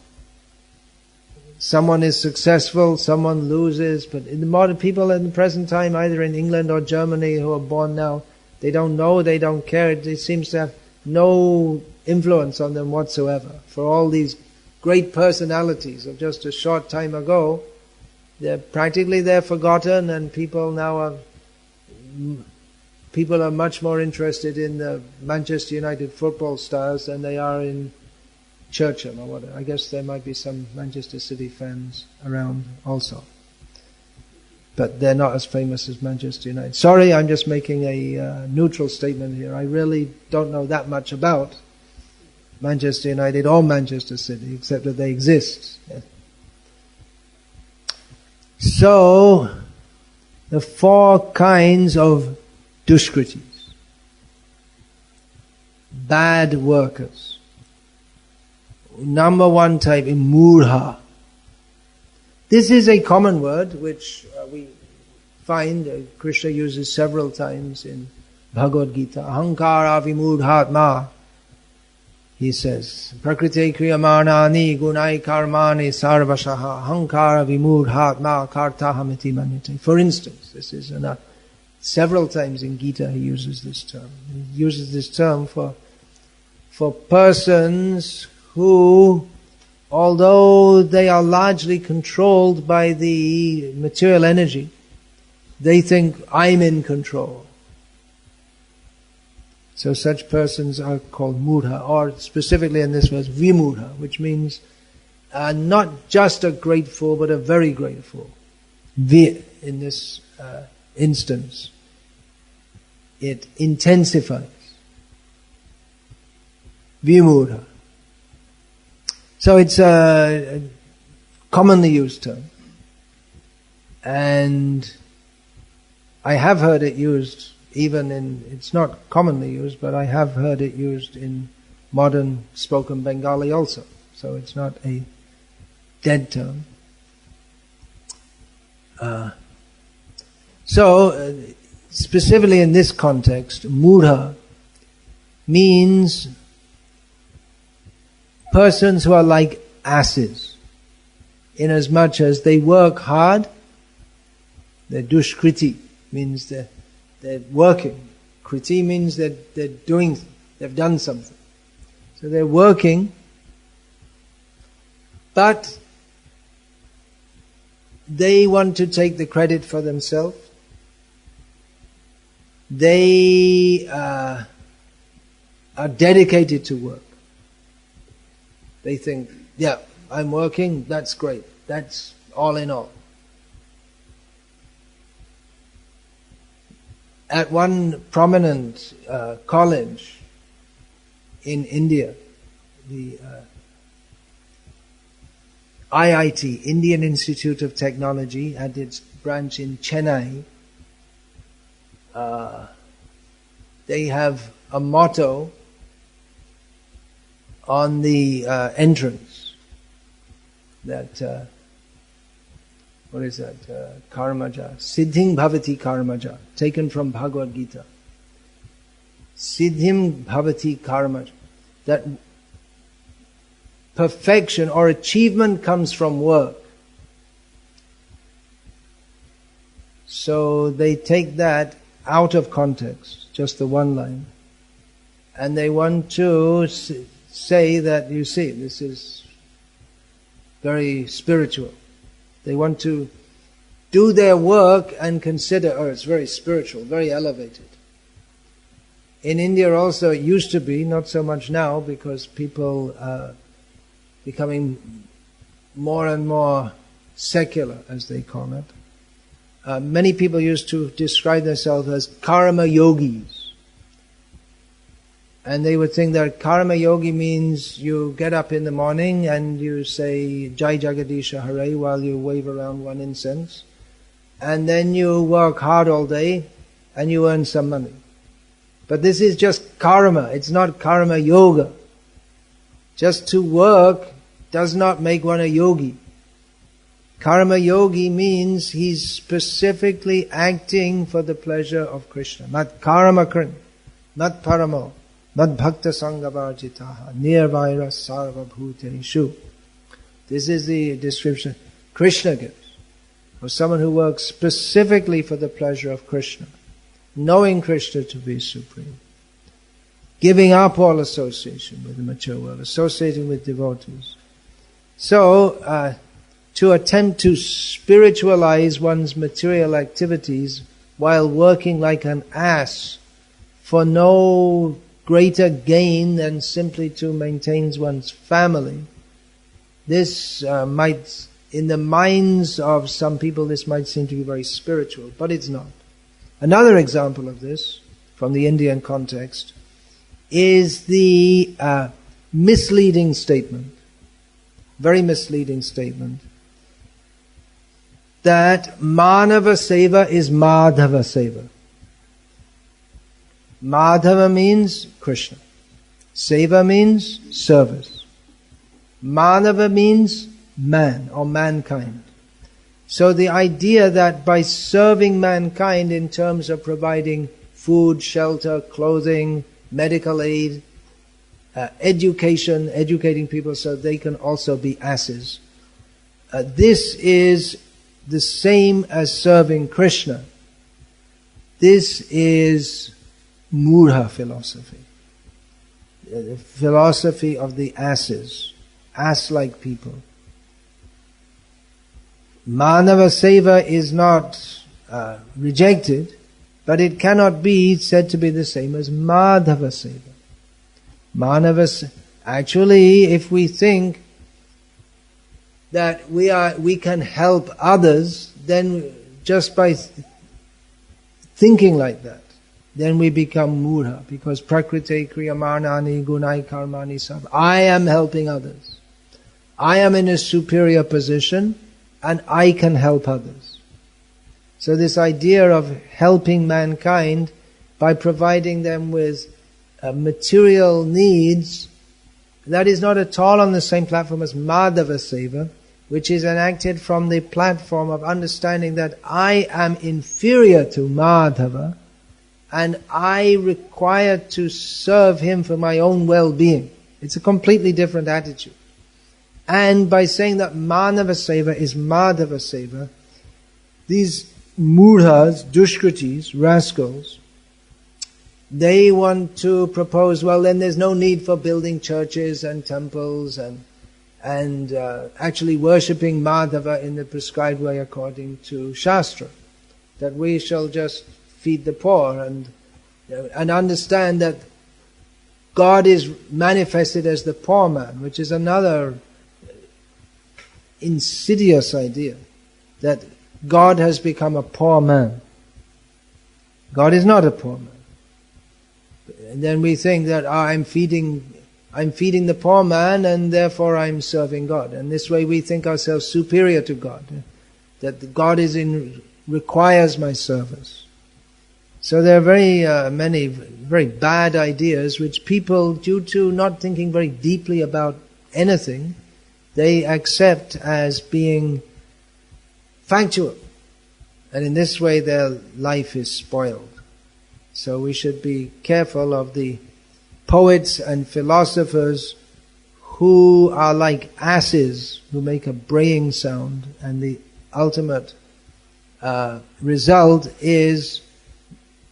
someone is successful, someone loses, but in the modern people in the present time, either in England or Germany who are born now, they don't know, they don't care, it seems to have no influence on them whatsoever. For all these great personalities of just a short time ago, they're forgotten, and people now are much more interested in the Manchester United football stars than they are in Churchill or whatever. I guess there might be some Manchester City fans around also, but they're not as famous as Manchester United. Sorry, I'm just making a neutral statement here. I really don't know that much about Manchester United or Manchester City, except that they exist. So, the 4 kinds of dushkritis, bad workers. Number 1 type is murha. This is a common word which we find Krishna uses several times in Bhagavad-gita. Ahankara vimurhatma. He says, Prakriti kriyamanani gunai karmani sarvashaha ahankara vimurhatma kartahamiti manyate. For instance, this is several times in Gita he uses this term. He uses this term for persons who, although they are largely controlled by the material energy, they think, I'm in control. So such persons are called murha, or specifically in this verse, vimurha, which means not just a great fool, but a very great fool. In this instance, it intensifies. Vimurha. So it's a commonly used term. And I have heard it used it's not commonly used, but I have heard it used in modern spoken Bengali also. So it's not a dead term. So specifically in this context, murha means persons who are like asses, inasmuch as they work hard. They're dushkriti, means they're working. Kriti means that they've done something. So they're working, but they want to take the credit for themselves. They are dedicated to work. They think, yeah, I'm working, that's great. That's all in all. At one prominent college in India, the IIT, Indian Institute of Technology, had its branch in Chennai. They have a motto on the entrance that what is that? Karmaja. Siddhim bhavati karmaja. Taken from Bhagavad-gita. Siddhim bhavati karmaja. That perfection or achievement comes from work. So they take that out of context, just the one line. And they want to say that, you see, this is very spiritual. They want to do their work and consider, oh, it's very spiritual, very elevated. In India also it used to be, not so much now, because people are becoming more and more secular, as they call it. Many people used to describe themselves as karma yogis. And they would think that karma yogi means you get up in the morning and you say Jai Jagadisha Hare while you wave around one incense. And then you work hard all day and you earn some money. But this is just karma, it's not karma yoga. Just to work does not make one a yogi. Karma yogi means he's specifically acting for the pleasure of Krishna. Mat karma krin, mat paramo, mat bhakta sangavarjitaha, nirvaira sarva bhuteshu. This is the description Krishna gives for someone who works specifically for the pleasure of Krishna, knowing Krishna to be supreme, giving up all association with the mature world, associating with devotees. So, to attempt to spiritualize one's material activities while working like an ass for no greater gain than simply to maintain one's family, this might, in the minds of some people, this might seem to be very spiritual, but it's not. Another example of this, from the Indian context, is the misleading statement, very misleading statement, that Manava Seva is Madhava Seva. Madhava means Krishna. Seva means service. Manava means man or mankind. So the idea that by serving mankind in terms of providing food, shelter, clothing, medical aid, educating people so they can also be asses. This is the same as serving Krishna. This is Murha philosophy. The philosophy of the asses, ass-like people. Manava Seva is not rejected, but it cannot be said to be the same as Madhava Seva. Actually, if we think that we can help others, then just by thinking like that, then we become murha, because prakrite kriyamanani gunai karmani sab. I am helping others. I am in a superior position and I can help others. So this idea of helping mankind by providing them with material needs, that is not at all on the same platform as Madhava Seva, which is enacted from the platform of understanding that I am inferior to Madhava and I require to serve him for my own well-being. It's a completely different attitude. And by saying that Manava Seva is Madhava Seva, these murhas, dushkritis, rascals, they want to propose, well, then there's no need for building churches and temples and actually worshipping Madhava in the prescribed way according to Shastra. That we shall just feed the poor and understand that God is manifested as the poor man, which is another insidious idea, that God has become a poor man. God is not a poor man. And then we think that I'm feeding the poor man and therefore I'm serving God. And this way we think ourselves superior to God. That God requires my service. So there are very many very bad ideas which people, due to not thinking very deeply about anything, they accept as being factual. And in this way their life is spoiled. So we should be careful of the poets and philosophers who are like asses, who make a braying sound, and the ultimate result is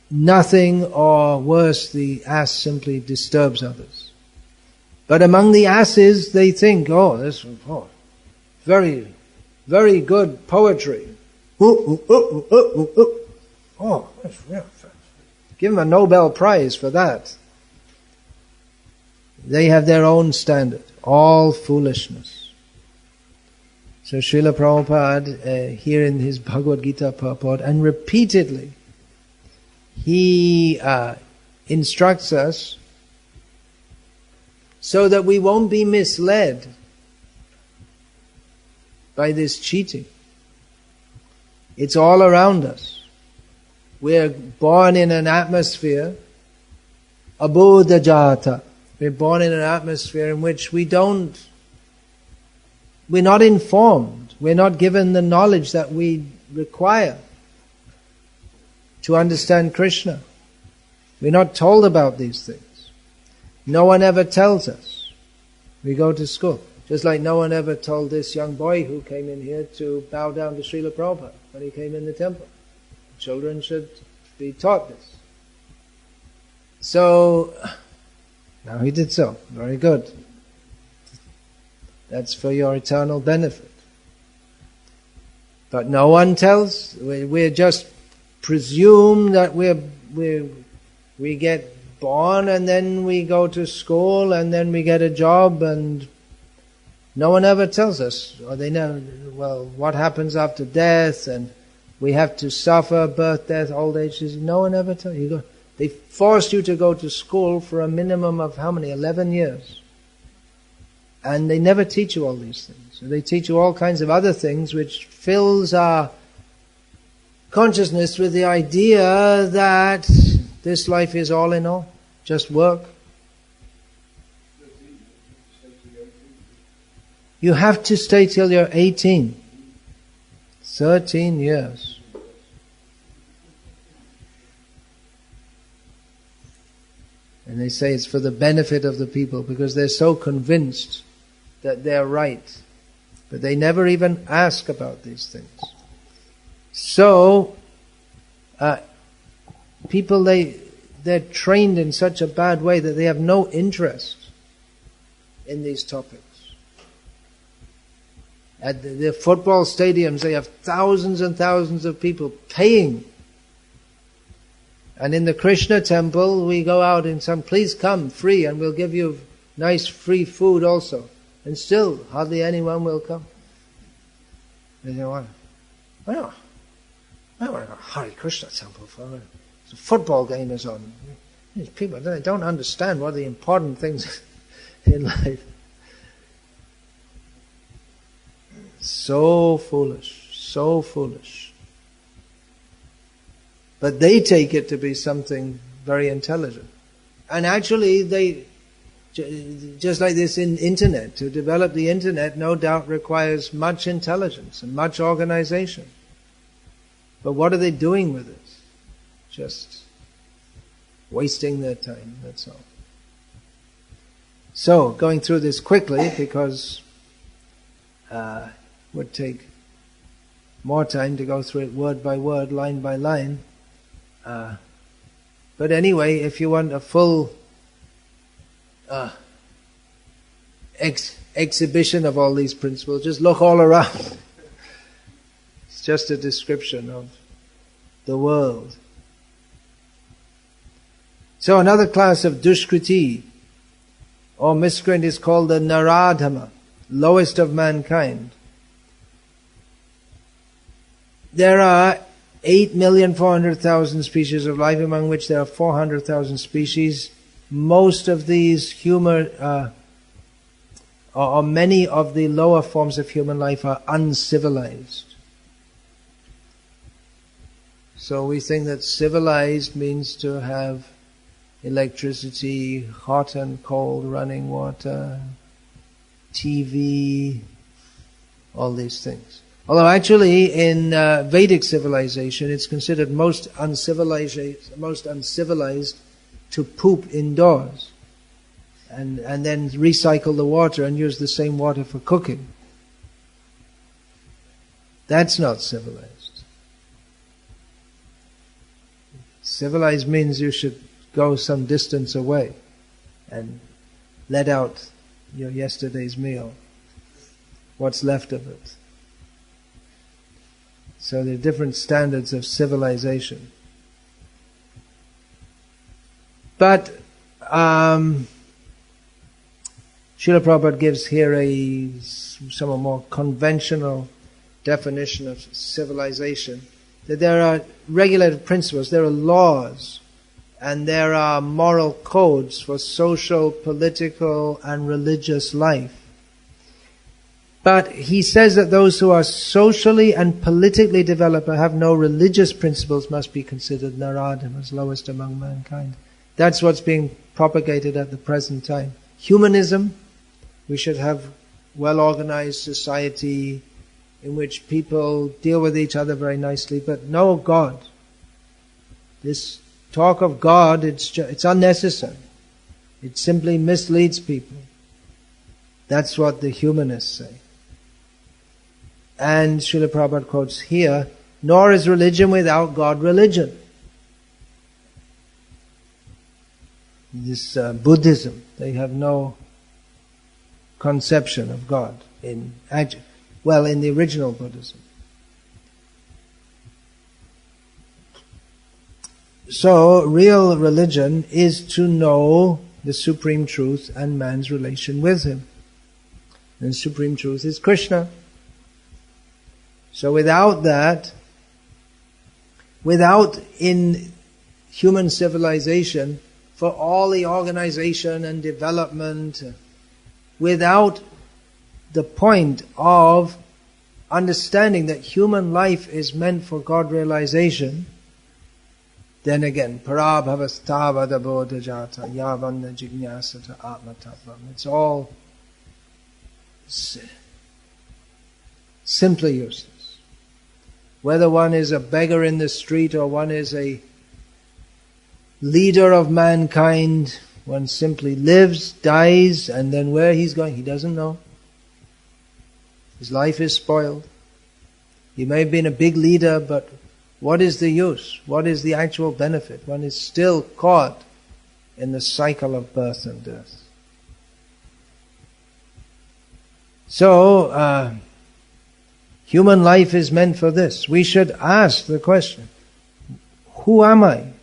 nothing, or worse, the ass simply disturbs others. But among the asses, they think, very, very good poetry. Give them a Nobel Prize for that. They have their own standard. All foolishness. So Srila Prabhupada, here in his Bhagavad-gita purport, and repeatedly, he instructs us so that we won't be misled by this cheating. It's all around us. We're born in an atmosphere, abodha jata, We're born in an atmosphere in which we're not informed. We're not given the knowledge that we require to understand Krishna. We're not told about these things. No one ever tells us. We go to school. Just like no one ever told this young boy who came in here to bow down to Srila Prabhupada when he came in the temple. Children should be taught this. So, now he did so. Very good. That's for your eternal benefit. But no one tells. We're just presume that we get born and then we go to school and then we get a job, and no one ever tells us, or they know, well, what happens after death, and we have to suffer birth, death, old age. No one ever tells you. They forced you to go to school for a minimum of how many? 11 years. And they never teach you all these things. So they teach you all kinds of other things which fills our consciousness with the idea that this life is all in all, just work. You have to stay till you're 18. 13 years. And they say it's for the benefit of the people because they're so convinced that they're right. But they never even ask about these things. So, people, they're trained in such a bad way that they have no interest in these topics. At the football stadiums, they have thousands and thousands of people paying. And in the Krishna temple, we go out and please come, free, and we'll give you nice free food also. And still, hardly anyone will come. They say, well, I want to go to Hare Krishna temple for a football game is on. These people, they don't understand what are the important things in life. So foolish, so foolish. But they take it to be something very intelligent. And actually, just like this in internet, to develop the internet no doubt requires much intelligence and much organization. But what are they doing with it? Just wasting their time, that's all. So, going through this quickly because would take more time to go through it word by word, line by line. But anyway, if you want a full exhibition of all these principles, just look all around. It's just a description of the world. So another class of dushkriti or miscreant is called the Naradhama, lowest of mankind. There are 8,400,000 species of life, among which there are 400,000 species. Most of these or many of the lower forms of human life are uncivilized. So we think that civilized means to have electricity, hot and cold running water, TV, all these things. Although actually in Vedic civilization it's considered most uncivilized to poop indoors and then recycle the water and use the same water for cooking. That's not civilized. Civilized means you should go some distance away and let out your yesterday's meal, what's left of it. So there are different standards of civilization. But Srila Prabhupada gives here a somewhat more conventional definition of civilization. That there are regulated principles, there are laws, and there are moral codes for social, political, and religious life. But he says that those who are socially and politically developed but have no religious principles must be considered Naradhamas, lowest among mankind. That's what's being propagated at the present time. Humanism, we should have well-organized society in which people deal with each other very nicely, but no God. This talk of God, it's unnecessary. It simply misleads people. That's what the humanists say. And Srila Prabhupada quotes here, nor is religion without God religion. This Buddhism, they have no conception of God in the original Buddhism. So, real religion is to know the Supreme Truth and man's relation with Him. And the Supreme Truth is Krishna. So without that, without in human civilization, for all the organization and development, without the point of understanding that human life is meant for God realization, then again, parabhavastava bodhajata yavanna jignasata atmatattvam. It's all simply useless. Whether one is a beggar in the street or one is a leader of mankind, one simply lives, dies, and then where he's going, he doesn't know. His life is spoiled. He may have been a big leader, but what is the use? What is the actual benefit? One is still caught in the cycle of birth and death. So, human life is meant for this. We should ask the question, who am I?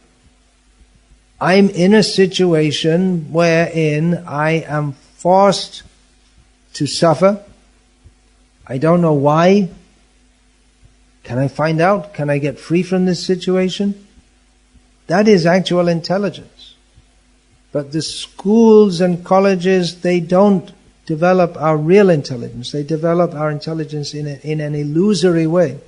I'm in a situation wherein I am forced to suffer. I don't know why. Can I find out? Can I get free from this situation? That is actual intelligence. But the schools and colleges, they don't develop our real intelligence. They develop our intelligence in an illusory way.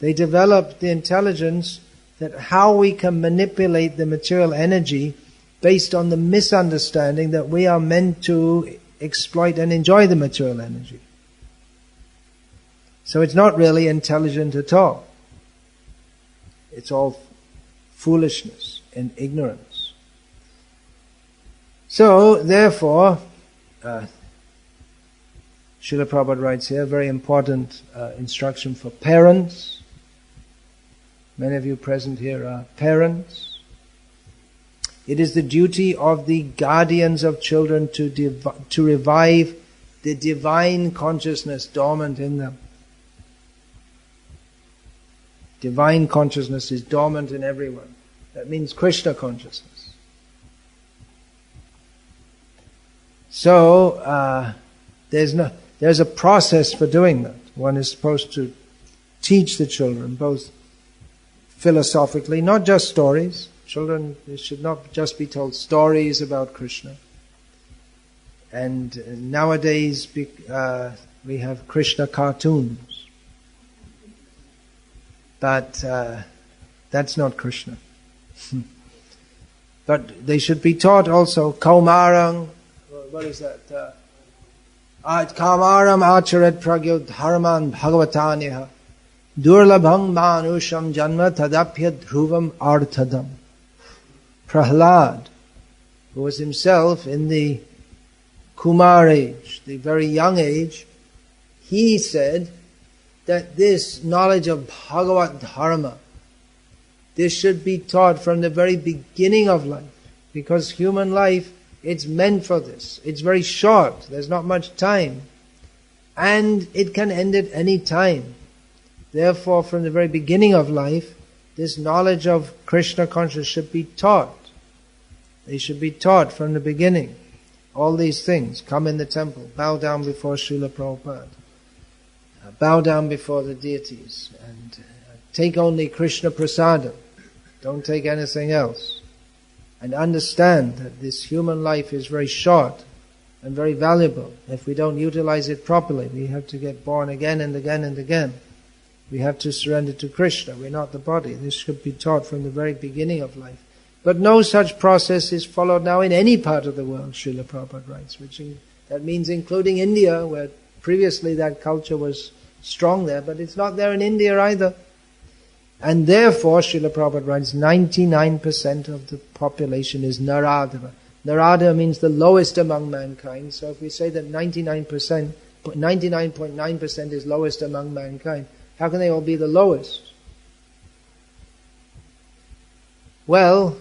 They develop the intelligence that how we can manipulate the material energy based on the misunderstanding that we are meant to exploit and enjoy the material energy. So it's not really intelligent at all. It's all foolishness and ignorance. So, therefore, Srila Prabhupada writes here, very important instruction for parents. Many of you present here are parents. It is the duty of the guardians of children to revive the divine consciousness dormant in them. Divine consciousness is dormant in everyone. That means Krishna consciousness. So, there's a process for doing that. One is supposed to teach the children, both philosophically, not just stories. Children, they should not just be told stories about Krishna. And nowadays, we have Krishna cartoons. But that's not Krishna. But they should be taught also Kaumarang, what is that? Kaumaram acharet pragyod dharman bhagavataniha durlabhang manusham janma tadapya dhruvam arthadam. Prahlad, who was himself in the Kumar age, the very young age, he said that this knowledge of Bhagavad Dharma, this should be taught from the very beginning of life. Because human life, it's meant for this. It's very short. There's not much time. And it can end at any time. Therefore, from the very beginning of life, this knowledge of Krishna consciousness should be taught. They should be taught from the beginning. All these things. Come in the temple. Bow down before Srila Prabhupada. Bow down before the deities and take only Krishna prasadam. Don't take anything else. And understand that this human life is very short and very valuable. If we don't utilize it properly, we have to get born again and again and again. We have to surrender to Krishna. We're not the body. This should be taught from the very beginning of life. But no such process is followed now in any part of the world, Srila Prabhupada writes, that means including India, where previously that culture was strong there, but it's not there in India either. And therefore, Srila Prabhupada writes, 99% of the population is Naradha. Narada means the lowest among mankind. So if we say that 99.9% is lowest among mankind, how can they all be the lowest? Well,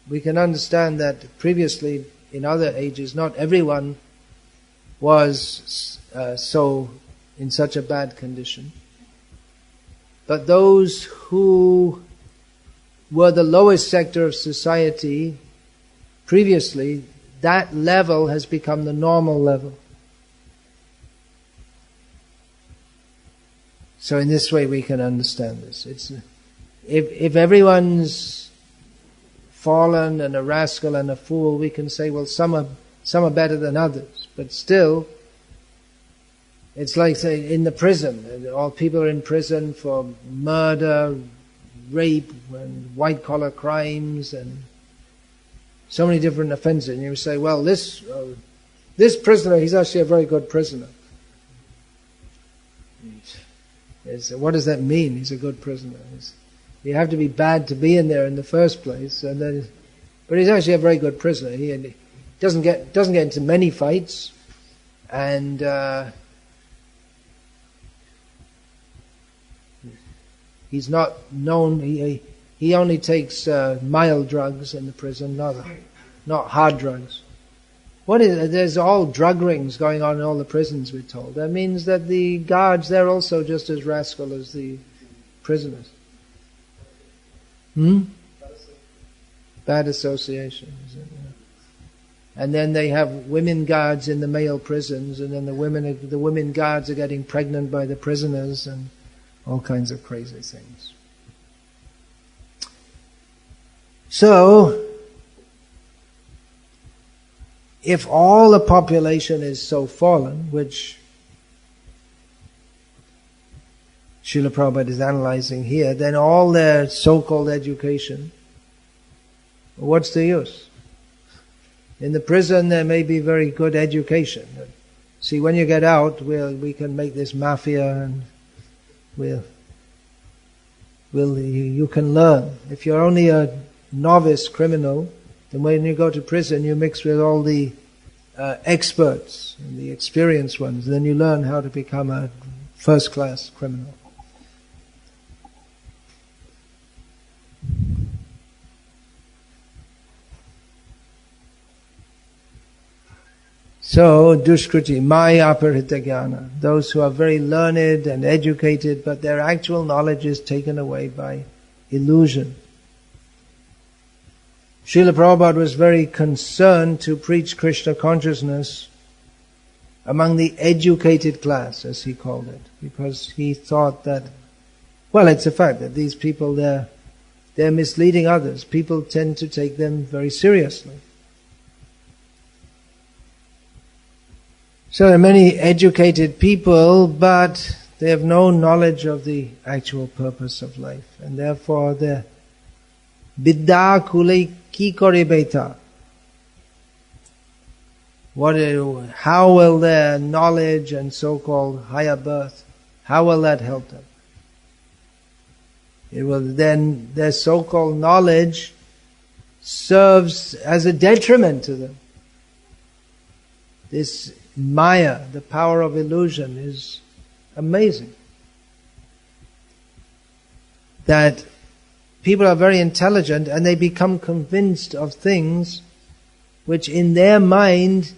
we can understand that previously, in other ages, not everyone was in such a bad condition. But those who were the lowest sector of society previously, that level has become the normal level. So in this way we can understand this. If everyone's fallen and a rascal and a fool, we can say, well, some are better than others. But still, it's like, say, in the prison. All people are in prison for murder, rape, and white-collar crimes, and so many different offenses. And you say, well, this prisoner, he's actually a very good prisoner. What does that mean? He's a good prisoner. You have to be bad to be in there in the first place, but he's actually a very good prisoner. He doesn't get into many fights, and he's not known. He only takes mild drugs in the prison, not hard drugs. There's all drug rings going on in all the prisons, we're told. That means that the guards, they're also just as rascal as the prisoners. Bad association, is it? Yeah. And then they have women guards in the male prisons, and then the women guards are getting pregnant by the prisoners, and all kinds of crazy things. So, if all the population is so fallen, which Srila Prabhupada is analyzing here, then all their so-called education, what's the use? In the prison there may be very good education. See, when you get out, we can make this mafia, and you can learn. If you're only a novice criminal, then when you go to prison, you mix with all the experts and the experienced ones. Then you learn how to become a first-class criminal. So, dushkriti, maya aparita jnana, those who are very learned and educated, but their actual knowledge is taken away by illusion. Srila Prabhupada was very concerned to preach Krishna consciousness among the educated class, as he called it, because he thought that, well, it's a fact that these people, they're misleading others. People tend to take them very seriously. So there are many educated people, but they have no knowledge of the actual purpose of life, and therefore they're Vidya kule ki kore beta. How will their knowledge and so-called higher birth, how will that help them? It will then, their so-called knowledge serves as a detriment to them. This Maya, the power of illusion, is amazing. That people are very intelligent and they become convinced of things which in their mind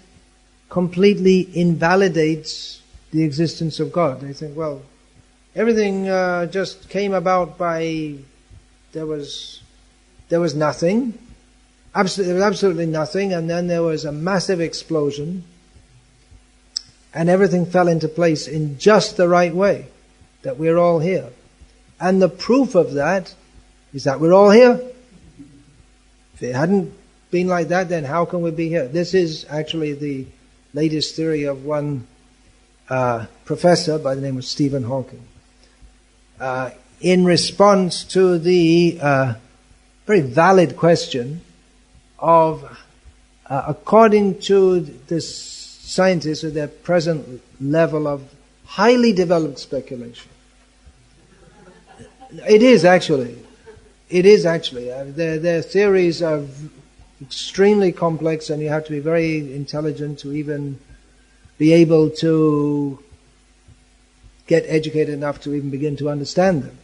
completely invalidates the existence of God. They think, well, everything just came about by, there was nothing, there was absolutely nothing, and then there was a massive explosion, and everything fell into place in just the right way, that we're all here. And the proof of that is that we're all here. If it hadn't been like that, then how can we be here? This is actually the latest theory of one professor by the name of Stephen Hawking. In response to the very valid question of, according to the scientists at their present level of highly developed speculation. It is actually. Their theories are extremely complex, and you have to be very intelligent to even be able to get educated enough to even begin to understand them.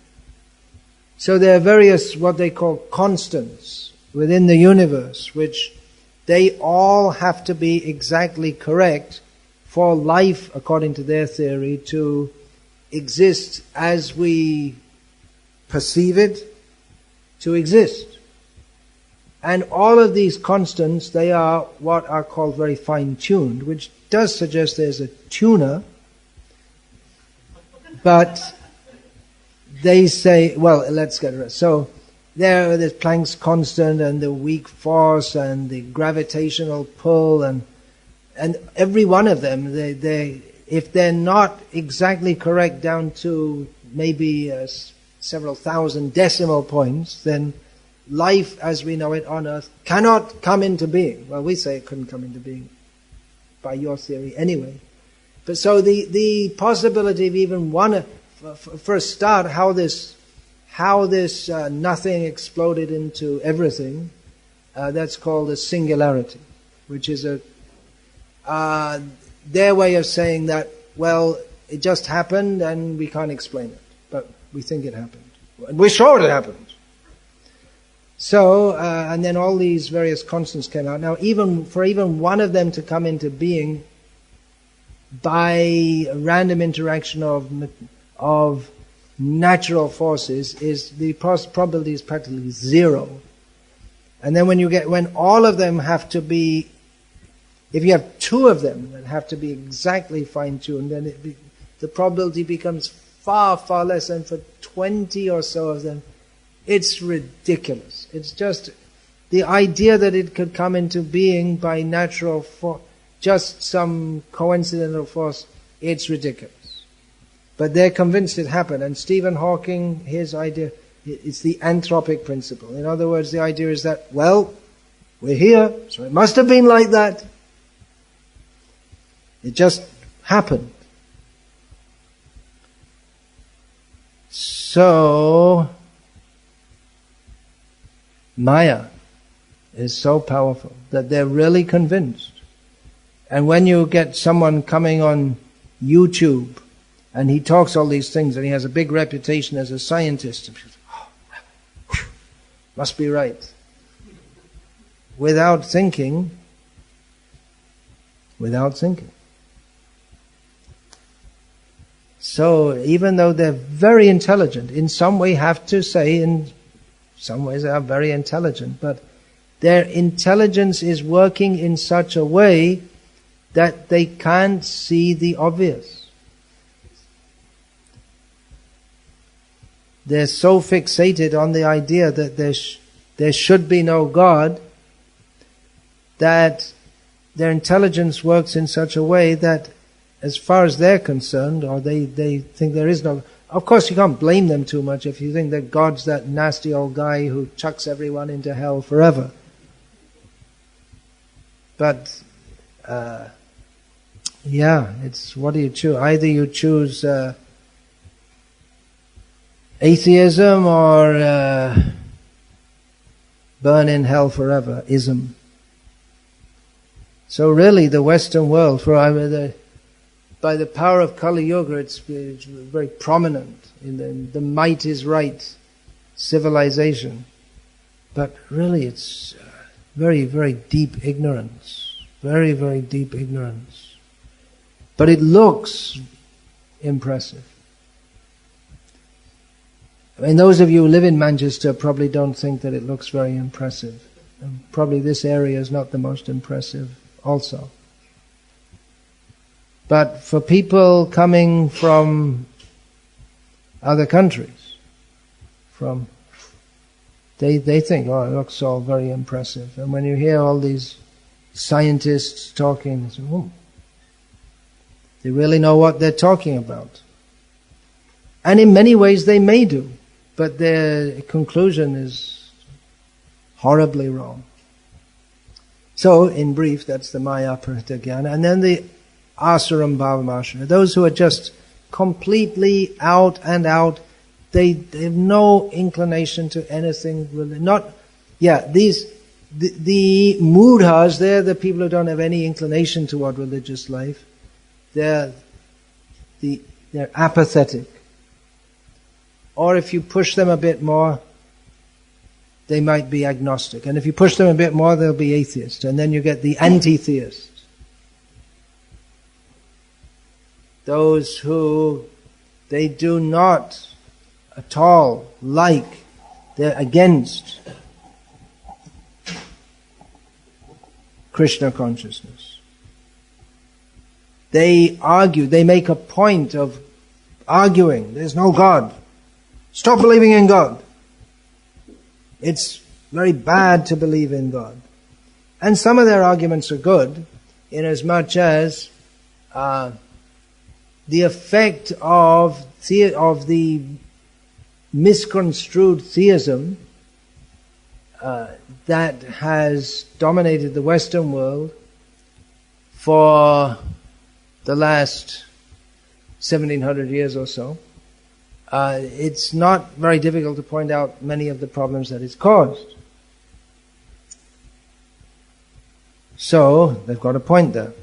So there are various what they call constants within the universe, which they all have to be exactly correct for life, according to their theory, to exist as we perceive it to exist. And all of these constants, they are what are called very fine-tuned, which does suggest there's a tuner, but they say, well, let's get it. So there's Planck's constant and the weak force and the gravitational pull and every one of them, they if they're not exactly correct down to maybe several thousand decimal points, then life as we know it on earth cannot come into being. Well, we say it couldn't come into being by your theory anyway. But so the possibility of even one, for a start, how this nothing exploded into everything, that's called a singularity, which is their way of saying that, well, it just happened and we can't explain it, but we think it happened. And we're sure it happened. So, and then all these various constants came out. Now, even one of them to come into being by a random interaction of natural forces, is the probability is practically zero. And then when all of them have to be, if you have two of them that have to be exactly fine-tuned, then the probability becomes far, far less. And for 20 or so of them, it's ridiculous. It's just the idea that it could come into being by natural force, just some coincidental force, it's ridiculous. But they're convinced it happened. And Stephen Hawking, his idea, it's the anthropic principle. In other words, the idea is that, well, we're here, so it must have been like that. It just happened. So, Maya is so powerful that they're really convinced. And when you get someone coming on YouTube and he talks all these things and he has a big reputation as a scientist, must be right. Without thinking. So even though they're very intelligent, in some way have to say, in some ways they are very intelligent, but their intelligence is working in such a way that they can't see the obvious. They're so fixated on the idea that there should be no God, that their intelligence works in such a way that as far as they're concerned, or they think there is no... Of course, you can't blame them too much if you think that God's that nasty old guy who chucks everyone into hell forever. But, it's what do you choose? Either you choose atheism or burn in hell forever, ism. So really the Western world, by the power of Kali Yuga, it's very prominent in the might is right civilization. But really it's very, very deep ignorance. Very, very deep ignorance. But it looks impressive. I mean, those of you who live in Manchester probably don't think that it looks very impressive. And probably this area is not the most impressive also. But for people coming from other countries, they think, oh, it looks all very impressive. And when you hear all these scientists talking, they say, oh, they really know what they're talking about. And in many ways they may do, but their conclusion is horribly wrong. So, in brief, that's the Maya Parita Jnana. And then the Asaram Bhavamashraya, those who are just completely out and out, they have no inclination to anything. The mudhas, they're the people who don't have any inclination toward religious life. They're apathetic. Or if you push them a bit more, they might be agnostic. And if you push them a bit more, they'll be atheist. And then you get the anti-theists. Those who they do not at all like, they're against Krishna consciousness. They argue, they make a point of arguing, there's no God. Stop believing in God. It's very bad to believe in God. And some of their arguments are good, inasmuch as the effect of the misconstrued theism that has dominated the Western world for the last 1700 years or so, it's not very difficult to point out many of the problems that it's caused. So, they've got a point there.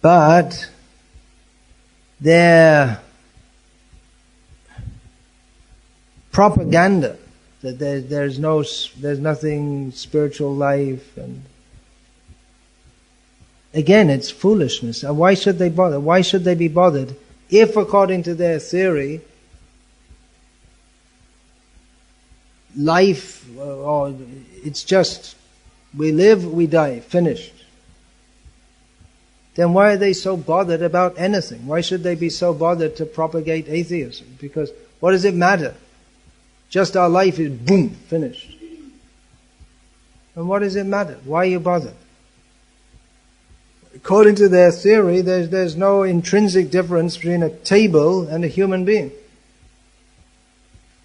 But their propaganda that there's nothing spiritual life, and again, it's foolishness. And why should they bother? Why should they be bothered if, according to their theory, life, it's just we live, we die, finished? Then why are they so bothered about anything? Why should they be so bothered to propagate atheism? Because what does it matter? Just our life is boom, finished. And what does it matter? Why are you bothered? According to their theory, there's no intrinsic difference between a table and a human being.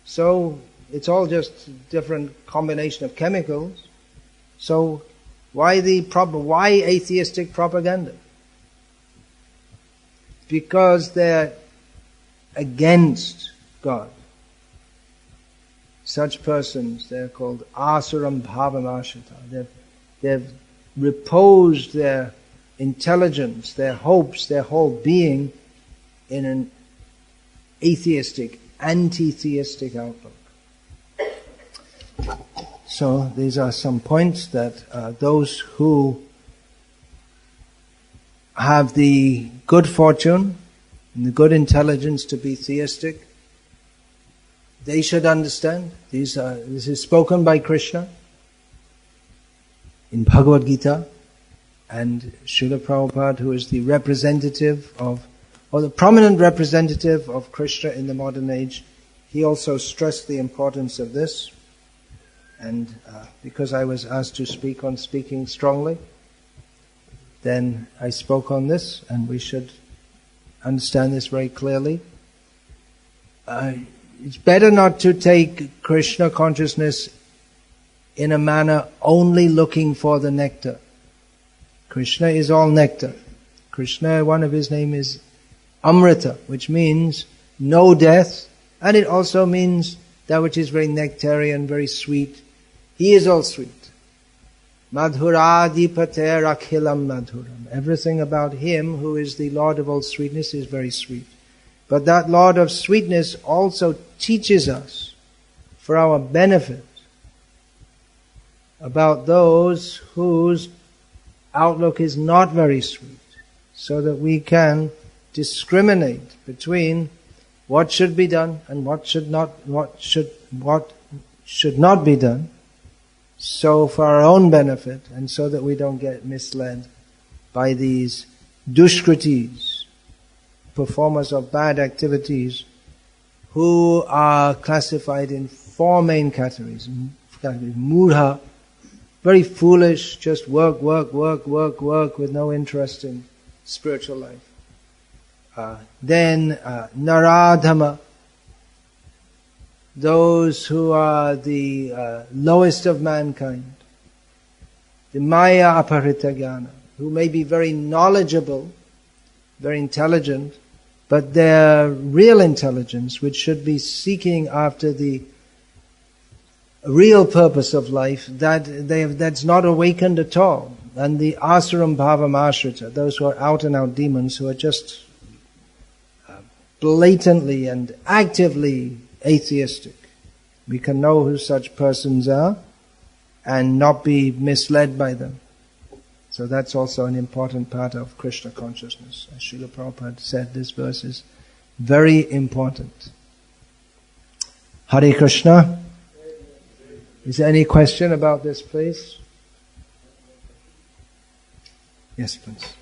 So it's all just a different combination of chemicals. So why atheistic propaganda? Because they're against God. Such persons, they're called Asuram Bhavamashraya. They've reposed their intelligence, their hopes, their whole being in an atheistic, anti-theistic outlook. So these are some points that those who have the good fortune and the good intelligence to be theistic, they should understand. This is spoken by Krishna in Bhagavad-gita, and Srila Prabhupada, who is the representative of, or the prominent representative of Krishna in the modern age, he also stressed the importance of this. And because I was asked to speak on speaking strongly, then I spoke on this, and we should understand this very clearly. It's better not to take Krishna consciousness in a manner only looking for the nectar. Krishna is all nectar. Krishna, one of his name is Amrita, which means no death, and it also means that which is very nectarian, very sweet. He is all sweet. Madhuradhipater akhilam madhuram. Everything about him, who is the Lord of all sweetness, is very sweet. But that Lord of sweetness also teaches us, for our benefit, about those whose outlook is not very sweet, so that we can discriminate between what should be done and what should not be done, so for our own benefit, and so that we don't get misled by these dushkritis, performers of bad activities, who are classified in four main categories. Mudha, very foolish, just work with no interest in spiritual life. Then Naradhama, those who are the lowest of mankind, the Maya Aparita Jnana, who may be very knowledgeable, very intelligent, but their real intelligence, which should be seeking after the real purpose of life, that's not awakened at all. And the Asaram Bhavam Ashrita, those who are out and out demons, who are just blatantly and actively atheistic. We can know who such persons are and not be misled by them. So that's also an important part of Krishna consciousness. As Srila Prabhupada said, this verse is very important. Hare Krishna. Is there any question about this place? Yes, please.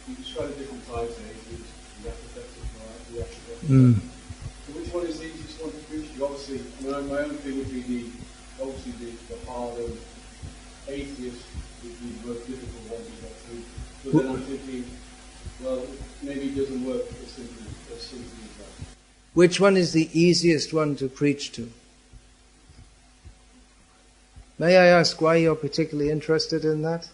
You describe different types of atheists, the apathetic, the apathetic. So which one is the easiest one to preach? Obviously, my own thing would be the harder atheist would be the most difficult one to get through. But then I'm thinking, well, maybe it doesn't work as simply as that. Which one is the easiest one to preach to? May I ask why you're particularly interested in that?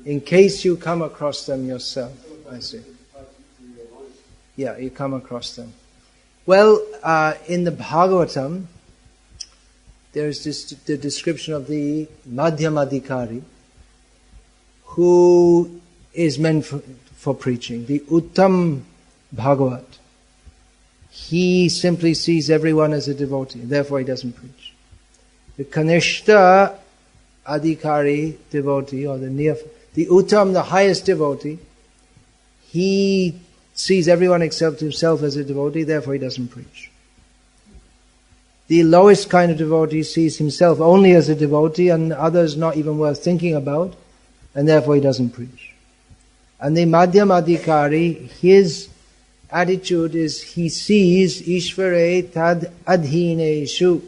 In case you come across them yourself. I see. Yeah, you come across them. Well, in the Bhagavatam, there's the description of the Madhyamadikari, who is meant for preaching. The Uttam Bhagavat. He simply sees everyone as a devotee, therefore he doesn't preach. The Kanishta Adhikari devotee, or the Uttam, the highest devotee, he sees everyone except himself as a devotee, therefore he doesn't preach. The lowest kind of devotee sees himself only as a devotee and others not even worth thinking about, and therefore he doesn't preach. And the Madhyamadikari, his attitude is he sees Ishvare tad adhineshu.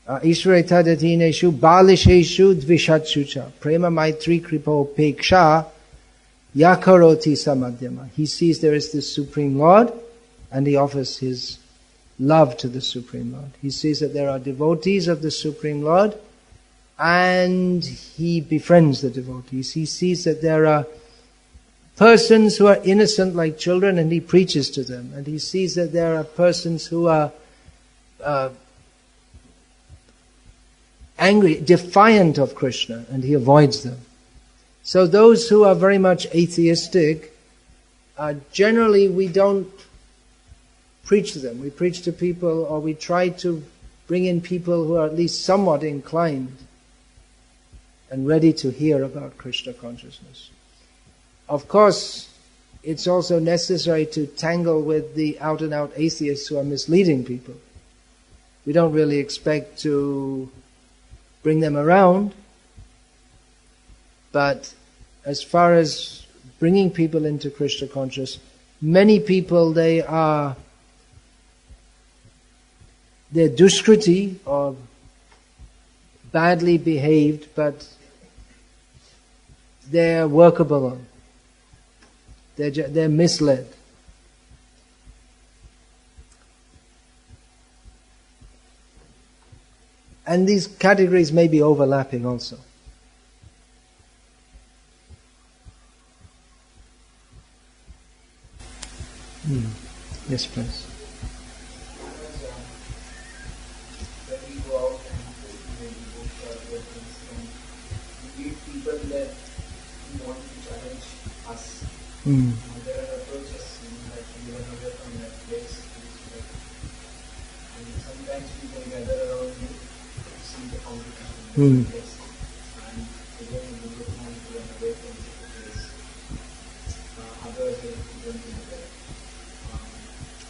Ishvare tad adhineshu balisheshu dvishatshucha. Prema maitri kripo peksha yakaroti samadhyama. He sees there is the Supreme Lord and he offers his love to the Supreme Lord. He sees that there are devotees of the Supreme Lord and he befriends the devotees. He sees that there are persons who are innocent like children and he preaches to them. And he sees that there are persons who are angry, defiant of Krishna, and he avoids them. So those who are very much atheistic, generally we don't preach to them. We preach to people, or we try to bring in people who are at least somewhat inclined and ready to hear about Krishna consciousness. Of course, it's also necessary to tangle with the out-and-out atheists who are misleading people. We don't really expect to bring them around, but as far as bringing people into Krishna consciousness, many people, they're duskriti, or badly behaved, but they're workable on. They're misled. And these categories may be overlapping also. Yes, please. When we go out and maybe go for reference, we meet people that want to challenge us. There are approaches that we are away from that place. And sometimes people gather around you to see the competition in that place. And again, we look on to run away from the place. Others are going to be there.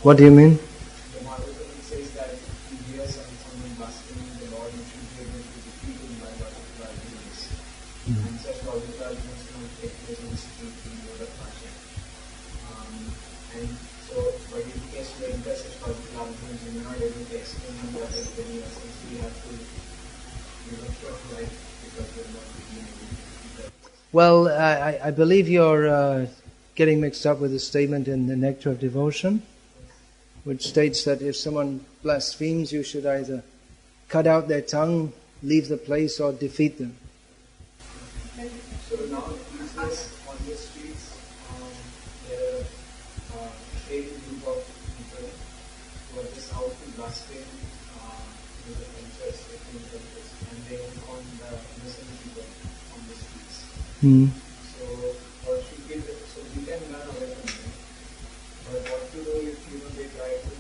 What do you mean? The Bhagavad says that if you hear someone blaspheming the Lord, you should be able to defeat him by arguments. And such logical arguments don't take place on the street in the fashion. And so, but in case we enter such logical arguments, we are not able to explain them what everybody else thinks. We have to give up short life because we are not being able to defeat that. Well, I believe you're getting mixed up with a statement in the Nectar of Devotion, which states that if someone blasphemes, you should either cut out their tongue, leave the place, or defeat them. So now these days on the streets, there are a group of people who are just out to blaspheme the cultures, different cultures, and they on the innocent people on the streets. So what should be so we can learn away from them. But what to do if they try to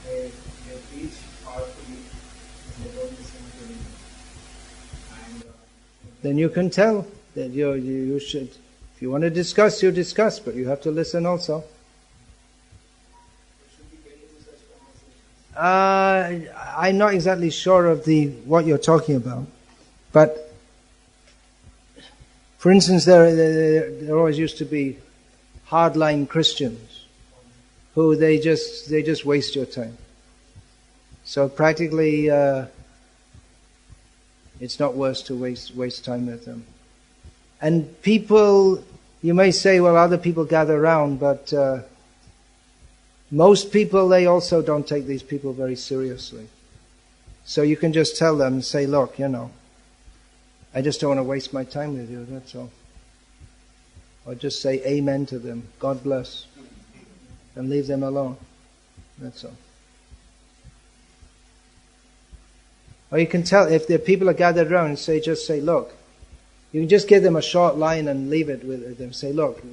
they preach powerfully, they don't listen to me. And Then you can tell that you should, if you want to discuss, you discuss, but you have to listen also. should we get into such conversations? I'm not exactly sure of what you're talking about, but for instance, there always used to be hardline Christians who they just waste your time. So practically, it's not worth to waste time with them. And people, you may say, well, other people gather around, but most people, they also don't take these people very seriously. So you can just tell them, say, look, I just don't want to waste my time with you, that's all. Or just say amen to them, God bless, and leave them alone. That's all. Or you can tell, if the people are gathered around, just say, look, you can just give them a short line and leave it with them. Say, look,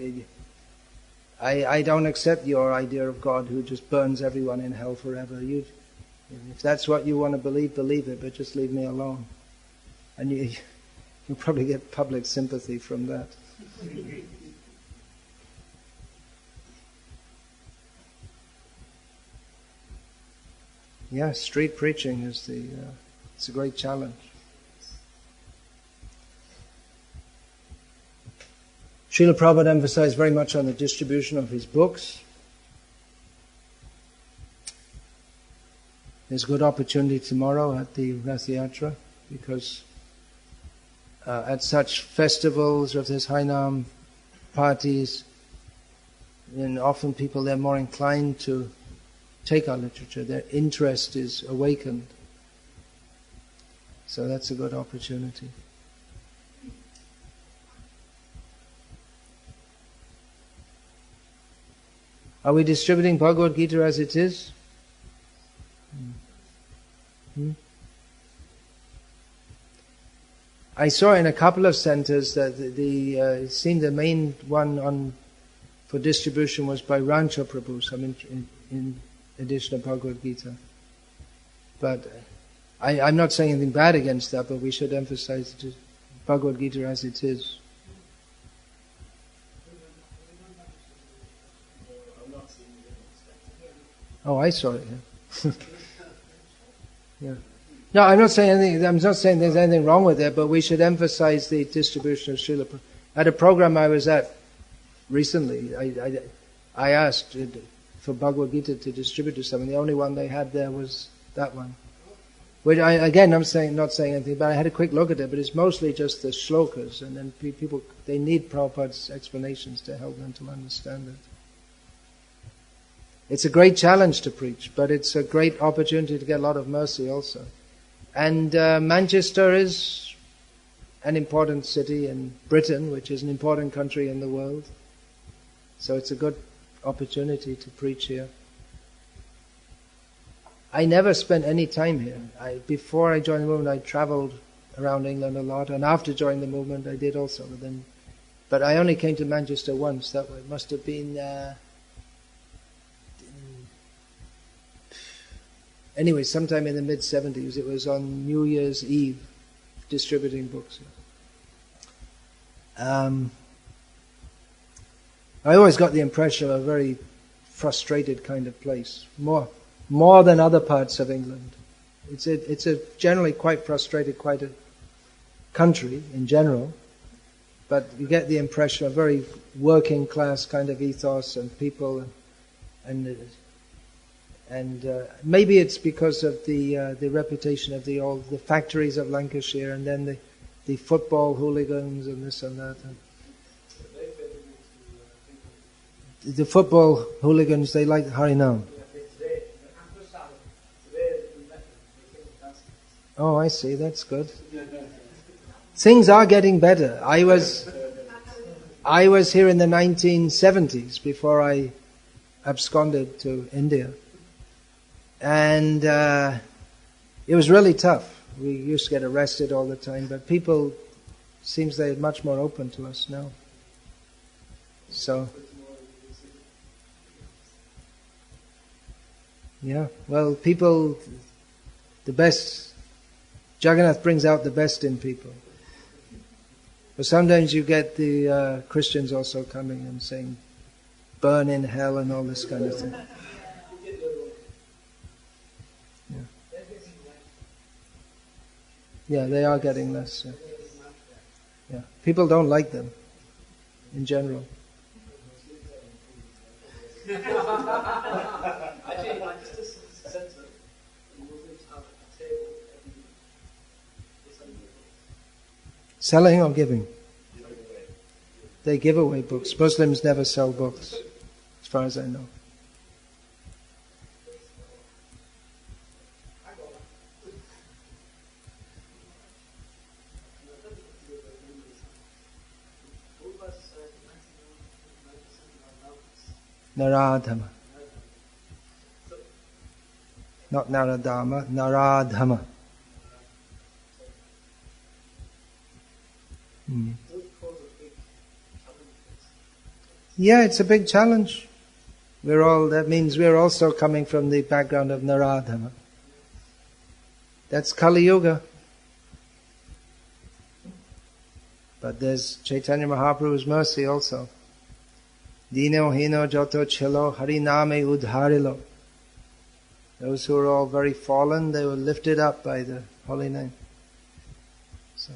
I don't accept your idea of God who just burns everyone in hell forever. If that's what you want to believe it, but just leave me alone. And you'll probably get public sympathy from that. Yeah, street preaching is it's a great challenge. Srila Prabhupada emphasized very much on the distribution of his books. There's a good opportunity tomorrow at the Rath Yatra, because at such festivals, if there's Harinam parties, then often people, they're more inclined to take our literature. Their interest is awakened. So that's a good opportunity. Are we distributing Bhagavad-gita as it is? I saw in a couple of centers that it seemed the main one for distribution was by Rancha Prabhu, in edition of Bhagavad-gita. But I'm not saying anything bad against that, but we should emphasize Bhagavad-gita as it is. Oh, I saw it. Yeah. Yeah. No, I'm not saying anything. I'm not saying there's anything wrong with it, but we should emphasize the distribution of Srila Prabhupada. At a program I was at recently, I asked for Bhagavad-gita to distribute to someone. The only one they had there was that one. Which I'm not saying anything, but I had a quick look at it. But it's mostly just the shlokas, and then people, they need Prabhupada's explanations to help them to understand it. It's a great challenge to preach, but it's a great opportunity to get a lot of mercy also. And Manchester is an important city in Britain, which is an important country in the world. So it's a good opportunity to preach here. I never spent any time here. Before I joined the movement, I traveled around England a lot, and after joining the movement, I did also. But I only came to Manchester once. That must have been... Anyway, sometime in the mid-70s, it was on New Year's Eve, distributing books. I always got the impression of a very frustrated kind of place, more than other parts of England. It's a generally quite frustrated, quite a country in general, but you get the impression of a very working class kind of ethos and people, and And maybe it's because of the reputation of the factories of Lancashire, and then the football hooligans and this and that. And the football hooligans, they like Harinam. Oh, I see. That's good. Things are getting better. I was here in the 1970s before I absconded to India. And it was really tough. We used to get arrested all the time, but people, seems they're much more open to us now. So, yeah, well, people, the best, Jagannath brings out the best in people. But sometimes you get the Christians also coming and saying, burn in hell and all this kind of thing. Yeah, they are getting less. Yeah. Yeah. People don't like them, in general. Selling or giving? They give away books. Muslims never sell books, as far as I know. Naradhama. Not Naradama, Naradhama. Yeah, it's a big challenge. That means we're also coming from the background of Naradhama. That's Kali Yuga. But there's Chaitanya Mahaprabhu's mercy also. Dino hino joto chilo hariname udharilo. Those who are all very fallen, they were lifted up by the holy name. So,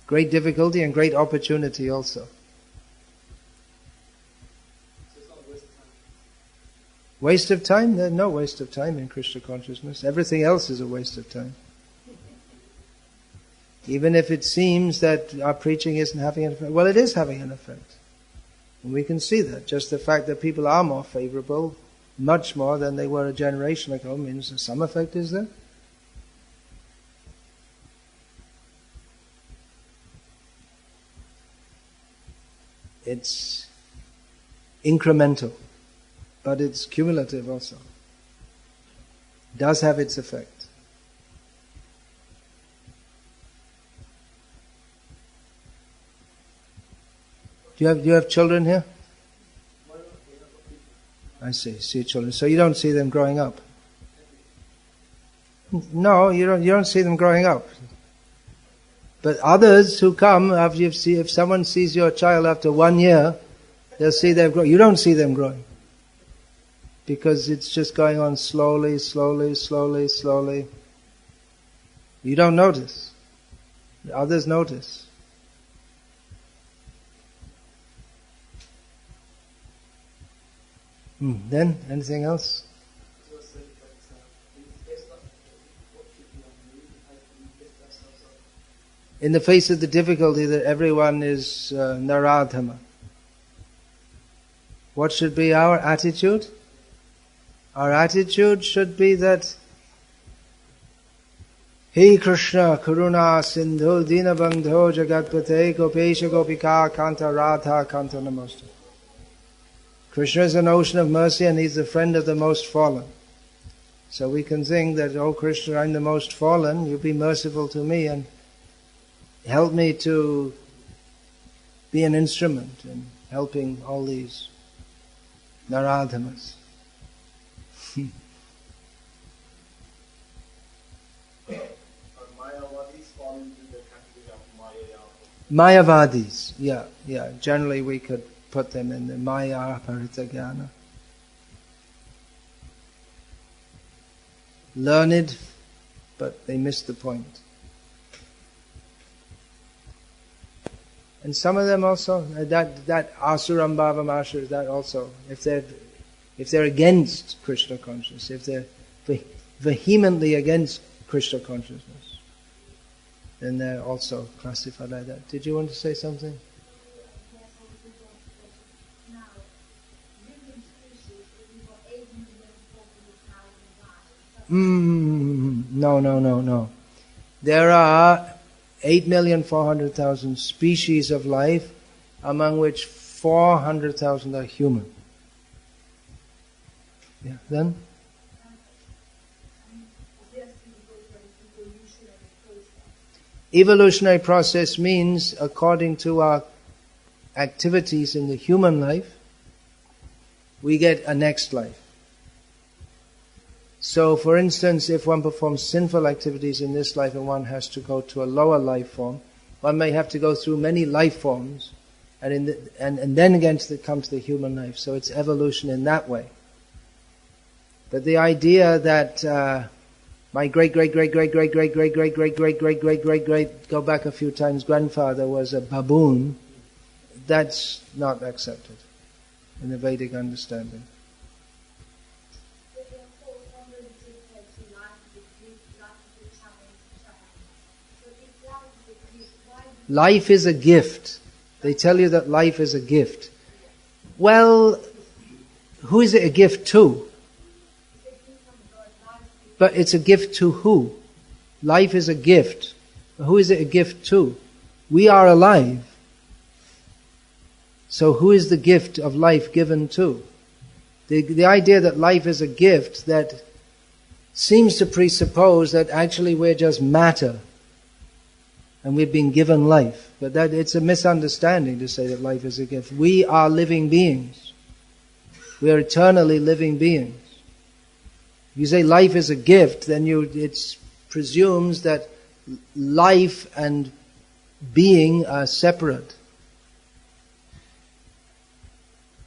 great difficulty and great opportunity also. Waste of time? There's no waste of time in Krishna consciousness. Everything else is a waste of time. Even if it seems that our preaching isn't having an effect. Well, it is having an effect. And we can see that. Just the fact that people are more favorable, much more than they were a generation ago, means some effect is there. It's incremental, but it's cumulative also. It does have its effect. Do you have children here? I see children. So you don't see them growing up? No, you don't see them growing up. But others who come, if someone sees your child after 1 year, they'll see them grow. You don't see them growing. Because it's just going on slowly. You don't notice. Others notice. Then, anything else? In the face of the difficulty that everyone is Naradhama, what should be our attitude? Our attitude should be that Hey Krishna, Karuna, Sindhu, Dinabandho, Jagatpate, Gopesha, Gopika, Kanta, Radha, Kanta, Namaste. Krishna is an ocean of mercy and He's the friend of the most fallen. So we can think that, oh Krishna, I'm the most fallen, you be merciful to me and help me to be an instrument in helping all these Naradhamas. Mayavadis, yeah. Generally we could put them in the Maya Paritagana. Learned, but they missed the point. And some of them also, that Asuram Bhavam Ashur, that also, if they're, if they're against Krishna consciousness, if they're vehemently against Krishna consciousness, then they're also classified like that. Did you want to say something? No. There are 8,400,000 species of life, among which 400,000 are human. Yeah, then? Evolutionary process means, according to our activities in the human life, we get a next life. So, for instance, if one performs sinful activities in this life and one has to go to a lower life form, one may have to go through many life forms and then again come to the human life. So it's evolution in that way. But the idea that my great go back a few times grandfather was a baboon, that's not accepted in the Vedic understanding. Life is a gift. They tell you that life is a gift. Well, who is it a gift to? But it's a gift to who? Life is a gift. Who is it a gift to? We are alive. So who is the gift of life given to? The idea that life is a gift, that seems to presuppose that actually we're just matter and we've been given life. But that it's a misunderstanding to say that life is a gift. We are living beings. We are eternally living beings. If you say life is a gift, then it presumes that life and being are separate.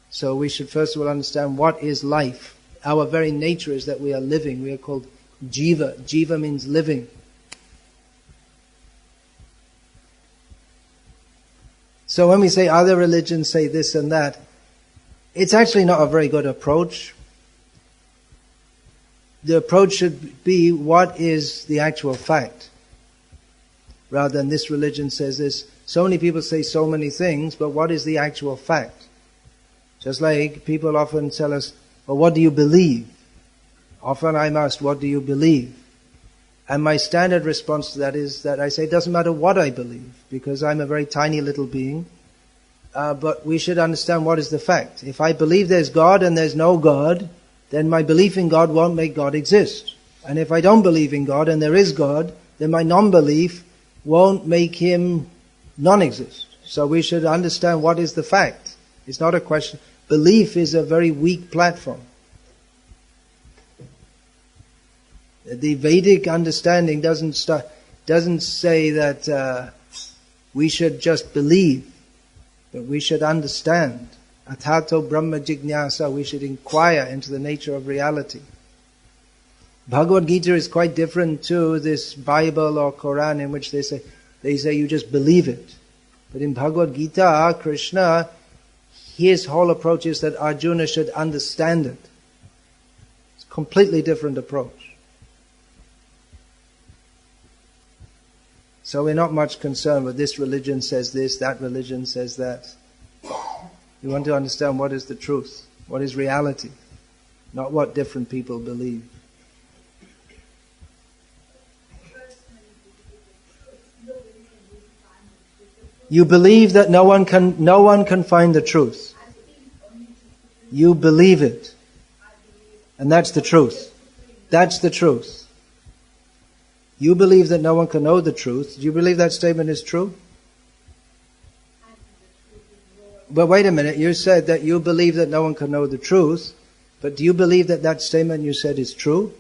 So we should first of all understand what is life. Our very nature is that we are living. We are called jiva. Jiva means living. So when we say other religions say this and that, it's actually not a very good approach. The approach should be, what is the actual fact? Rather than this religion says this. So many people say so many things, but what is the actual fact? Just like people often tell us, well, what do you believe? Often I'm asked, what do you believe? And my standard response to that is that I say, it doesn't matter what I believe, because I'm a very tiny little being. But we should understand what is the fact. If I believe there's God and there's no God, then my belief in God won't make God exist. And if I don't believe in God and there is God, then my non-belief won't make Him non-exist. So we should understand what is the fact. It's not a question. Belief is a very weak platform. The Vedic understanding doesn't say that we should just believe, but we should understand. Athato Brahma Jignasa, we should inquire into the nature of reality. Bhagavad-gita is quite different to this Bible or Quran in which they say you just believe it. But in Bhagavad-gita, Krishna, his whole approach is that Arjuna should understand it. It's a completely different approach. So we're not much concerned with this religion says this, that religion says that. We want to understand what is the truth, what is reality, not what different people believe. You believe that no one can find the truth. You believe it. And that's the truth. That's the truth. You believe that no one can know the truth. Do you believe that statement is true? But wait a minute, you said that you believe that no one can know the truth, but do you believe that that statement you said is true?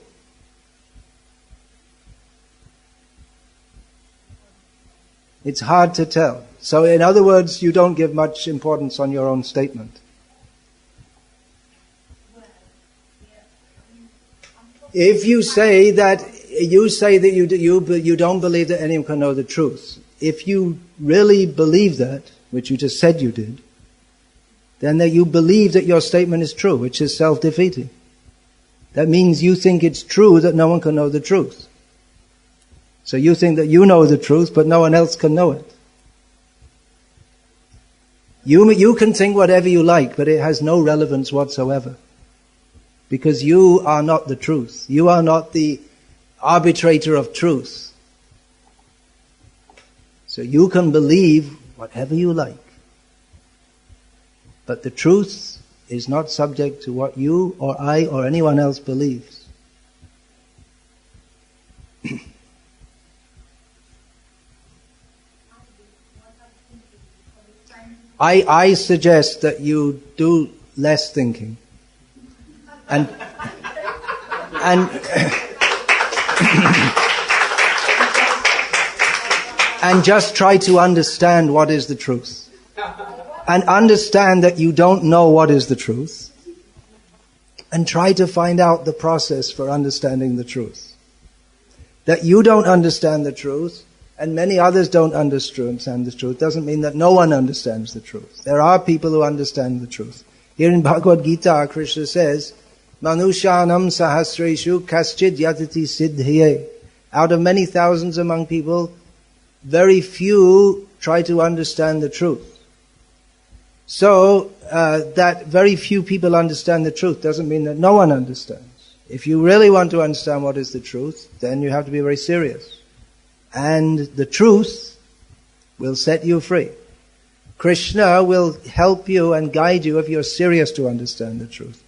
It's hard to tell. So in other words, you don't give much importance on your own statement. If you say that you don't believe that anyone can know the truth, if you really believe that, which you just said you did, then that you believe that your statement is true, which is self-defeating. That means you think it's true that no one can know the truth. So you think that you know the truth, but no one else can know it. You can think whatever you like, but it has no relevance whatsoever. Because you are not the truth. You are not the arbitrator of truth. So you can believe whatever you like. But the truth is not subject to what you or I or anyone else believes. I suggest that you do less thinking. And and just try to understand what is the truth. And understand that you don't know what is the truth. And try to find out the process for understanding the truth. That you don't understand the truth, and many others don't understand the truth, doesn't mean that no one understands the truth. There are people who understand the truth. Here in Bhagavad-gita, Krishna says, Manushanam sahasreshu kaschid yatati siddhye. Out of many thousands among people, very few try to understand the truth. So, that very few people understand the truth doesn't mean that no one understands. If you really want to understand what is the truth, then you have to be very serious. And the truth will set you free. Krishna will help you and guide you if you're serious to understand the truth.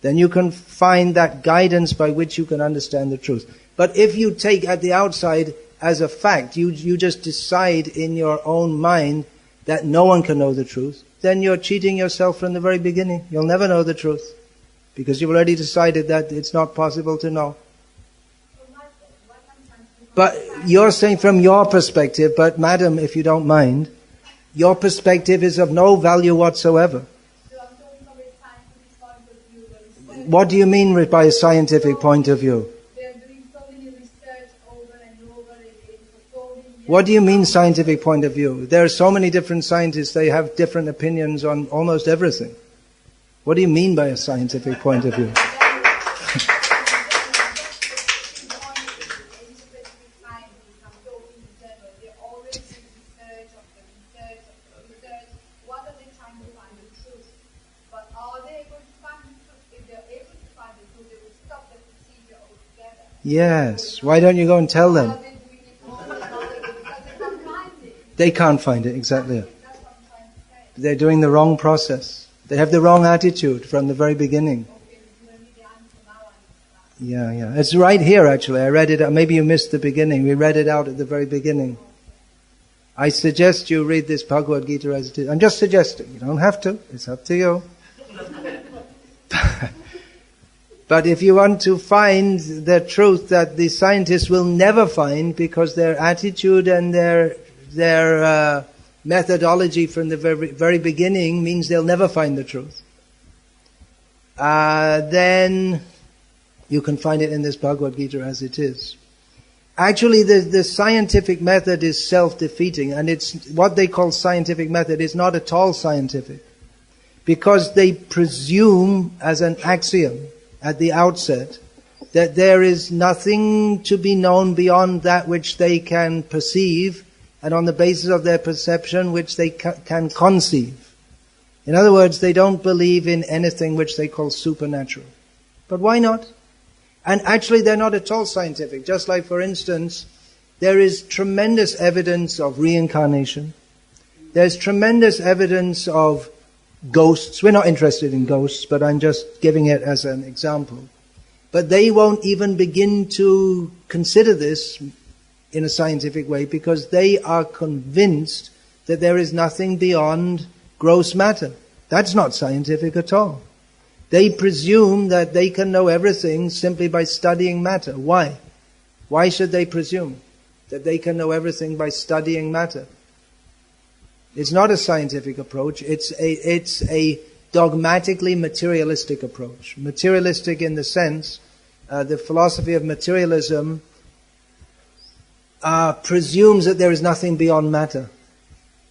Then you can find that guidance by which you can understand the truth. But if you take at the outside as a fact, you just decide in your own mind that no one can know the truth, then you're cheating yourself from the very beginning. You'll never know the truth. Because you've already decided that it's not possible to know. But you're saying from your perspective, but madam, if you don't mind, your perspective is of no value whatsoever. What do you mean by a scientific point of view? They're doing so many research over and over again for so many years. What do you mean scientific point of view? There are so many different scientists, they have different opinions on almost everything. What do you mean by a scientific point of view? Yes. Why don't you go and tell them? They can't find it, exactly. They're doing the wrong process. They have the wrong attitude from the very beginning. Yeah. It's right here actually. I read it out. Maybe you missed the beginning. We read it out at the very beginning. I suggest you read this Bhagavad-gita as it is. I'm just suggesting. You don't have to. It's up to you. But if you want to find the truth that the scientists will never find because their attitude and their methodology from the very beginning means they'll never find the truth, then you can find it in this Bhagavad-gita as it is. Actually, the scientific method is self-defeating, and it's what they call scientific method is not at all scientific, because they presume as an axiom at the outset that there is nothing to be known beyond that which they can perceive, and on the basis of their perception which they can conceive. In other words, they don't believe in anything which they call supernatural. But why not? And actually they're not at all scientific. Just like, for instance, there is tremendous evidence of reincarnation. There's tremendous evidence of ghosts. We're not interested in ghosts, but I'm just giving it as an example. But they won't even begin to consider this in a scientific way because they are convinced that there is nothing beyond gross matter. That's not scientific at all. They presume that they can know everything simply by studying matter. Why? Why should they presume that they can know everything by studying matter? It's not a scientific approach. It's a dogmatically materialistic approach. Materialistic in the sense, the philosophy of materialism presumes that there is nothing beyond matter.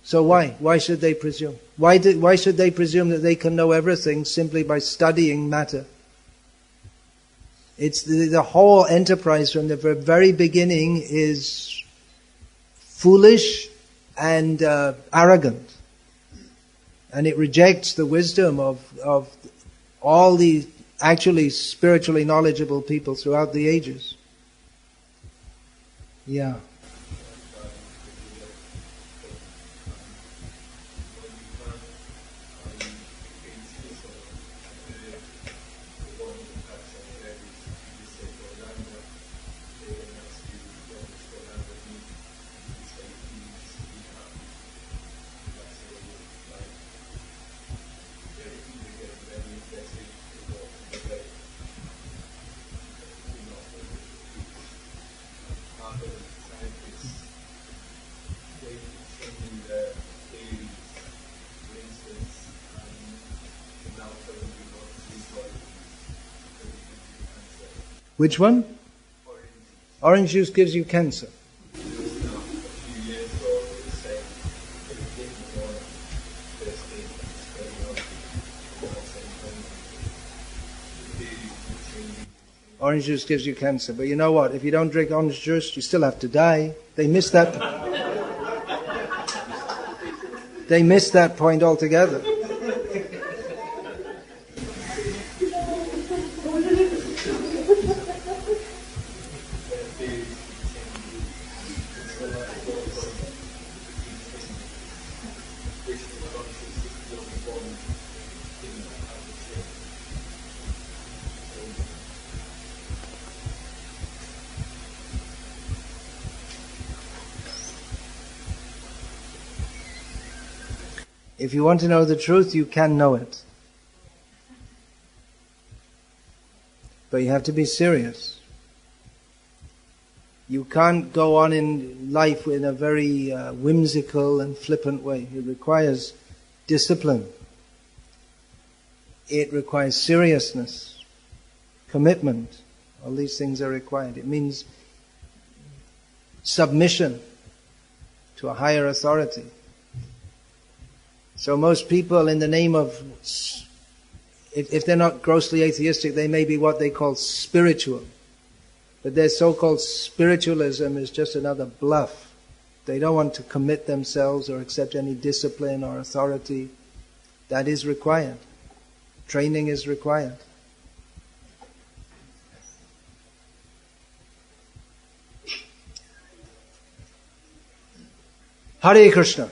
So why? Why should they presume? Why should they presume that they can know everything simply by studying matter? It's the whole enterprise from the very beginning is foolish and arrogant. And it rejects the wisdom of all the actually spiritually knowledgeable people throughout the ages. Yeah. Which one? Orange juice gives you cancer. Orange juice gives you cancer. But you know what? If you don't drink orange juice, you still have to die. They missed that. They missed that point altogether. If you want to know the truth, you can know it. But you have to be serious. You can't go on in life in a very whimsical and flippant way. It requires discipline. It requires seriousness, commitment. All these things are required. It means submission to a higher authority. So most people, in the name of, if they're not grossly atheistic, they may be what they call spiritual. But their so-called spiritualism is just another bluff. They don't want to commit themselves or accept any discipline or authority. That is required. Training is required. Hare Krishna.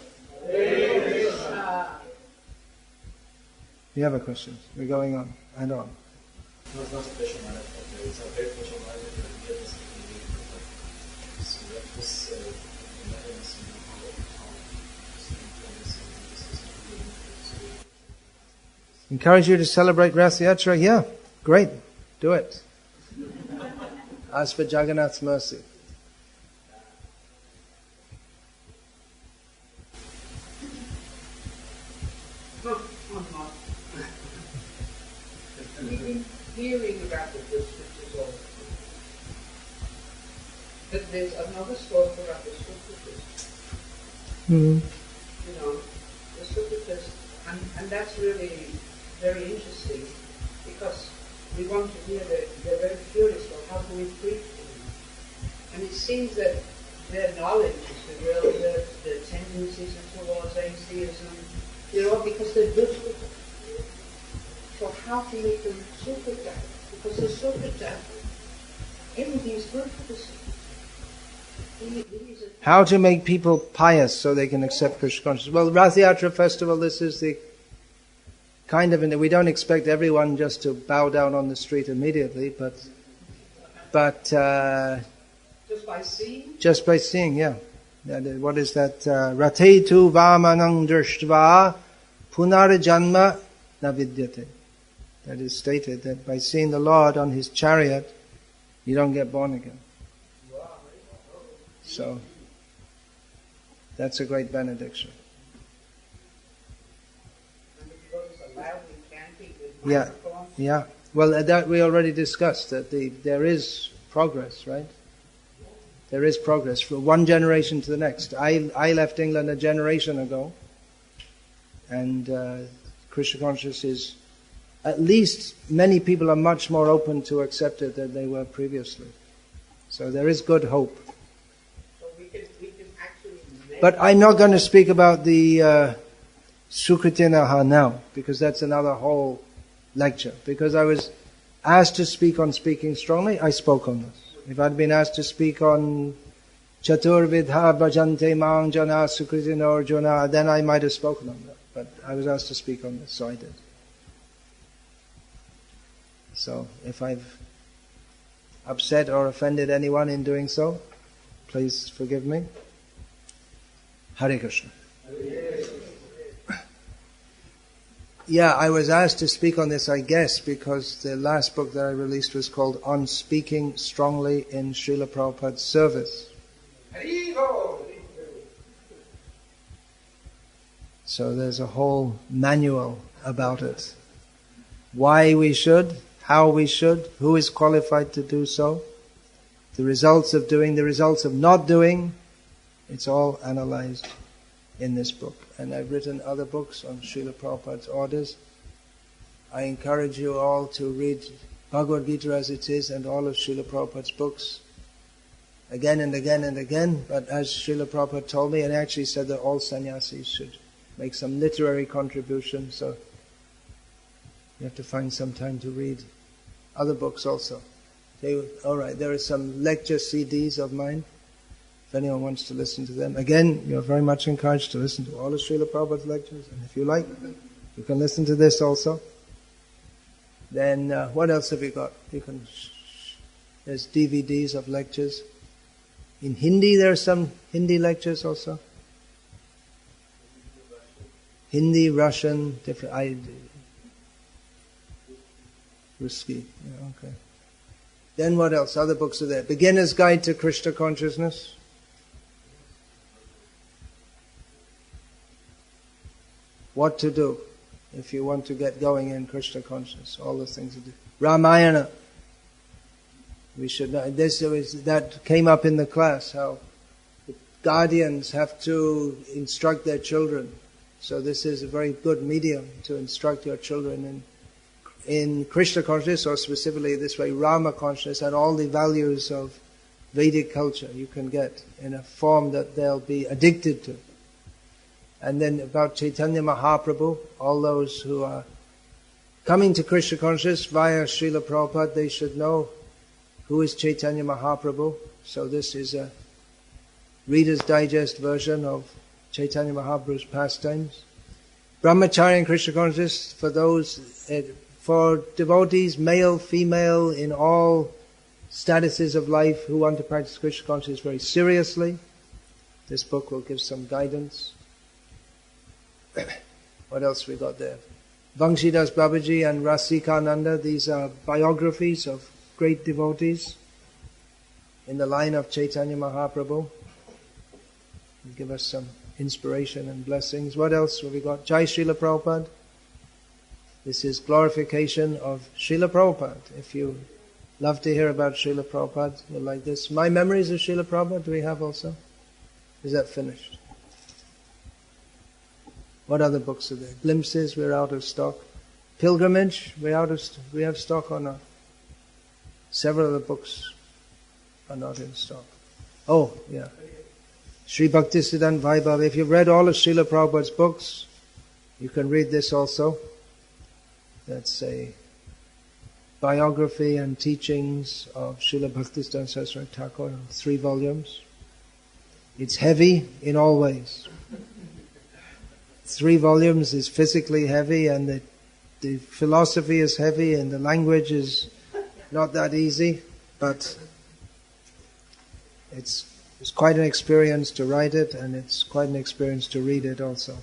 You have a question? We're going on and on. No, it's not a special matter. It's a very special matter. Encourage you to celebrate Rath Yatra? Yeah, great. Do it. Ask for Jagannath's mercy. Hearing about the scriptures all the time. But there's another story about the scriptures. Mm-hmm. You know, the scriptures, and that's really very interesting because we want to hear that they're very curious about how can we preach to them. And it seems that their knowledge is the real, their tendencies towards atheism, because they're good with it. So how to make them super that? Because they're super that. Everything is good for the soul. How to make people pious so they can accept Krishna consciousness? Well, Rath Yatra festival, this is the kind of, we don't expect everyone just to bow down on the street immediately, but just by seeing? Just by seeing, yeah. What is that? Ratetu vamanang drishtva punarjanma na vidyate. That is stated that by seeing the Lord on His chariot, you don't get born again. So, that's a great benediction. Yeah, yeah. Well, that we already discussed, that there is progress, right? There is progress from one generation to the next. I left England a generation ago, and Krishna consciousness is, at least many people are much more open to accept it than they were previously. So there is good hope. So we can actually measure. But I'm not going to speak about the Sukritinaha now, because that's another whole lecture. Because I was asked to speak on speaking strongly, I spoke on this. If I'd been asked to speak on Chaturvidha Bhajante Mang Jana Sukritina Arjuna, then I might have spoken on that. But I was asked to speak on this, so I did. So if I've upset or offended anyone in doing so, please forgive me. Hare Krishna. Yeah, I was asked to speak on this, I guess, because the last book that I released was called On Speaking Strongly in Srila Prabhupada's Service. So there's a whole manual about it. Why we should, how we should, who is qualified to do so, the results of doing, the results of not doing, it's all analyzed in this book. And I've written other books on Srila Prabhupada's orders. I encourage you all to read Bhagavad-gita as it is and all of Srila Prabhupada's books again and again and again. But as Srila Prabhupada told me, and actually said that all sannyasis should make some literary contribution, so you have to find some time to read other books also. Alright, there are some lecture CDs of mine. If anyone wants to listen to them, again, you're very much encouraged to listen to all of Srila Prabhupada's lectures, and if you like, you can listen to this also. Then, what else have you got? There's DVDs of lectures. In Hindi, there are some Hindi lectures also. Hindi, Russian, different. Ruski, yeah, okay. Then what else? Other books are there. Beginner's Guide to Krishna Consciousness. What to do if you want to get going in Krishna consciousness. All the things to do. Ramayana. We should know. That came up in the class, how the guardians have to instruct their children. So this is a very good medium to instruct your children in Krishna consciousness, or specifically this way, Rama consciousness, and all the values of Vedic culture you can get in a form that they'll be addicted to. And then about Chaitanya Mahaprabhu, all those who are coming to Krishna consciousness via Srila Prabhupada, they should know who is Chaitanya Mahaprabhu. So this is a Reader's Digest version of Chaitanya Mahaprabhu's pastimes. Brahmacharya and Krishna consciousness for devotees, male, female, in all statuses of life who want to practice Krishna consciousness very seriously. This book will give some guidance. What else we got there? Vangshidas Babaji and Rasikananda, these are biographies of great devotees in the line of Chaitanya Mahaprabhu. They give us some inspiration and blessings. What else have we got? Jai Srila Prabhupada. This is glorification of Srila Prabhupada. If you love to hear about Srila Prabhupada, you'll like this. My Memories of Srila Prabhupada, do we have also? Is that finished? What other books are there? Glimpses, we're out of stock. Pilgrimage, we have stock or not? Several of the books are not in stock. Oh, yeah. Sri Bhaktisiddhanta Vaibhava. If you've read all of Srila Prabhupada's books, you can read this also. That's a biography and teachings of Srila Bhaktisiddhanta Saraswati Thakur, 3 volumes. It's heavy in all ways. 3 volumes is physically heavy, and the philosophy is heavy, and the language is not that easy, but it's quite an experience to write it, and it's quite an experience to read it also.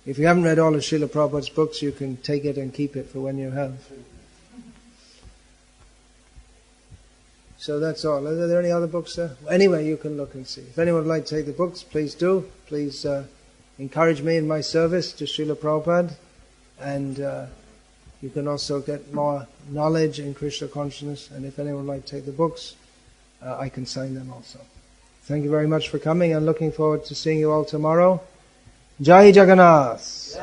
If you haven't read all of Srila Prabhupada's books, you can take it and keep it for when you have. So that's all. Are there any other books there? Anyway, you can look and see. If anyone would like to take the books, please do. Please encourage me in my service to Srila Prabhupada. And You can also get more knowledge in Krishna consciousness, and if anyone would like to take the books, I can sign them also. Thank you very much for coming, and looking forward to seeing you all tomorrow. Jai Jagannath!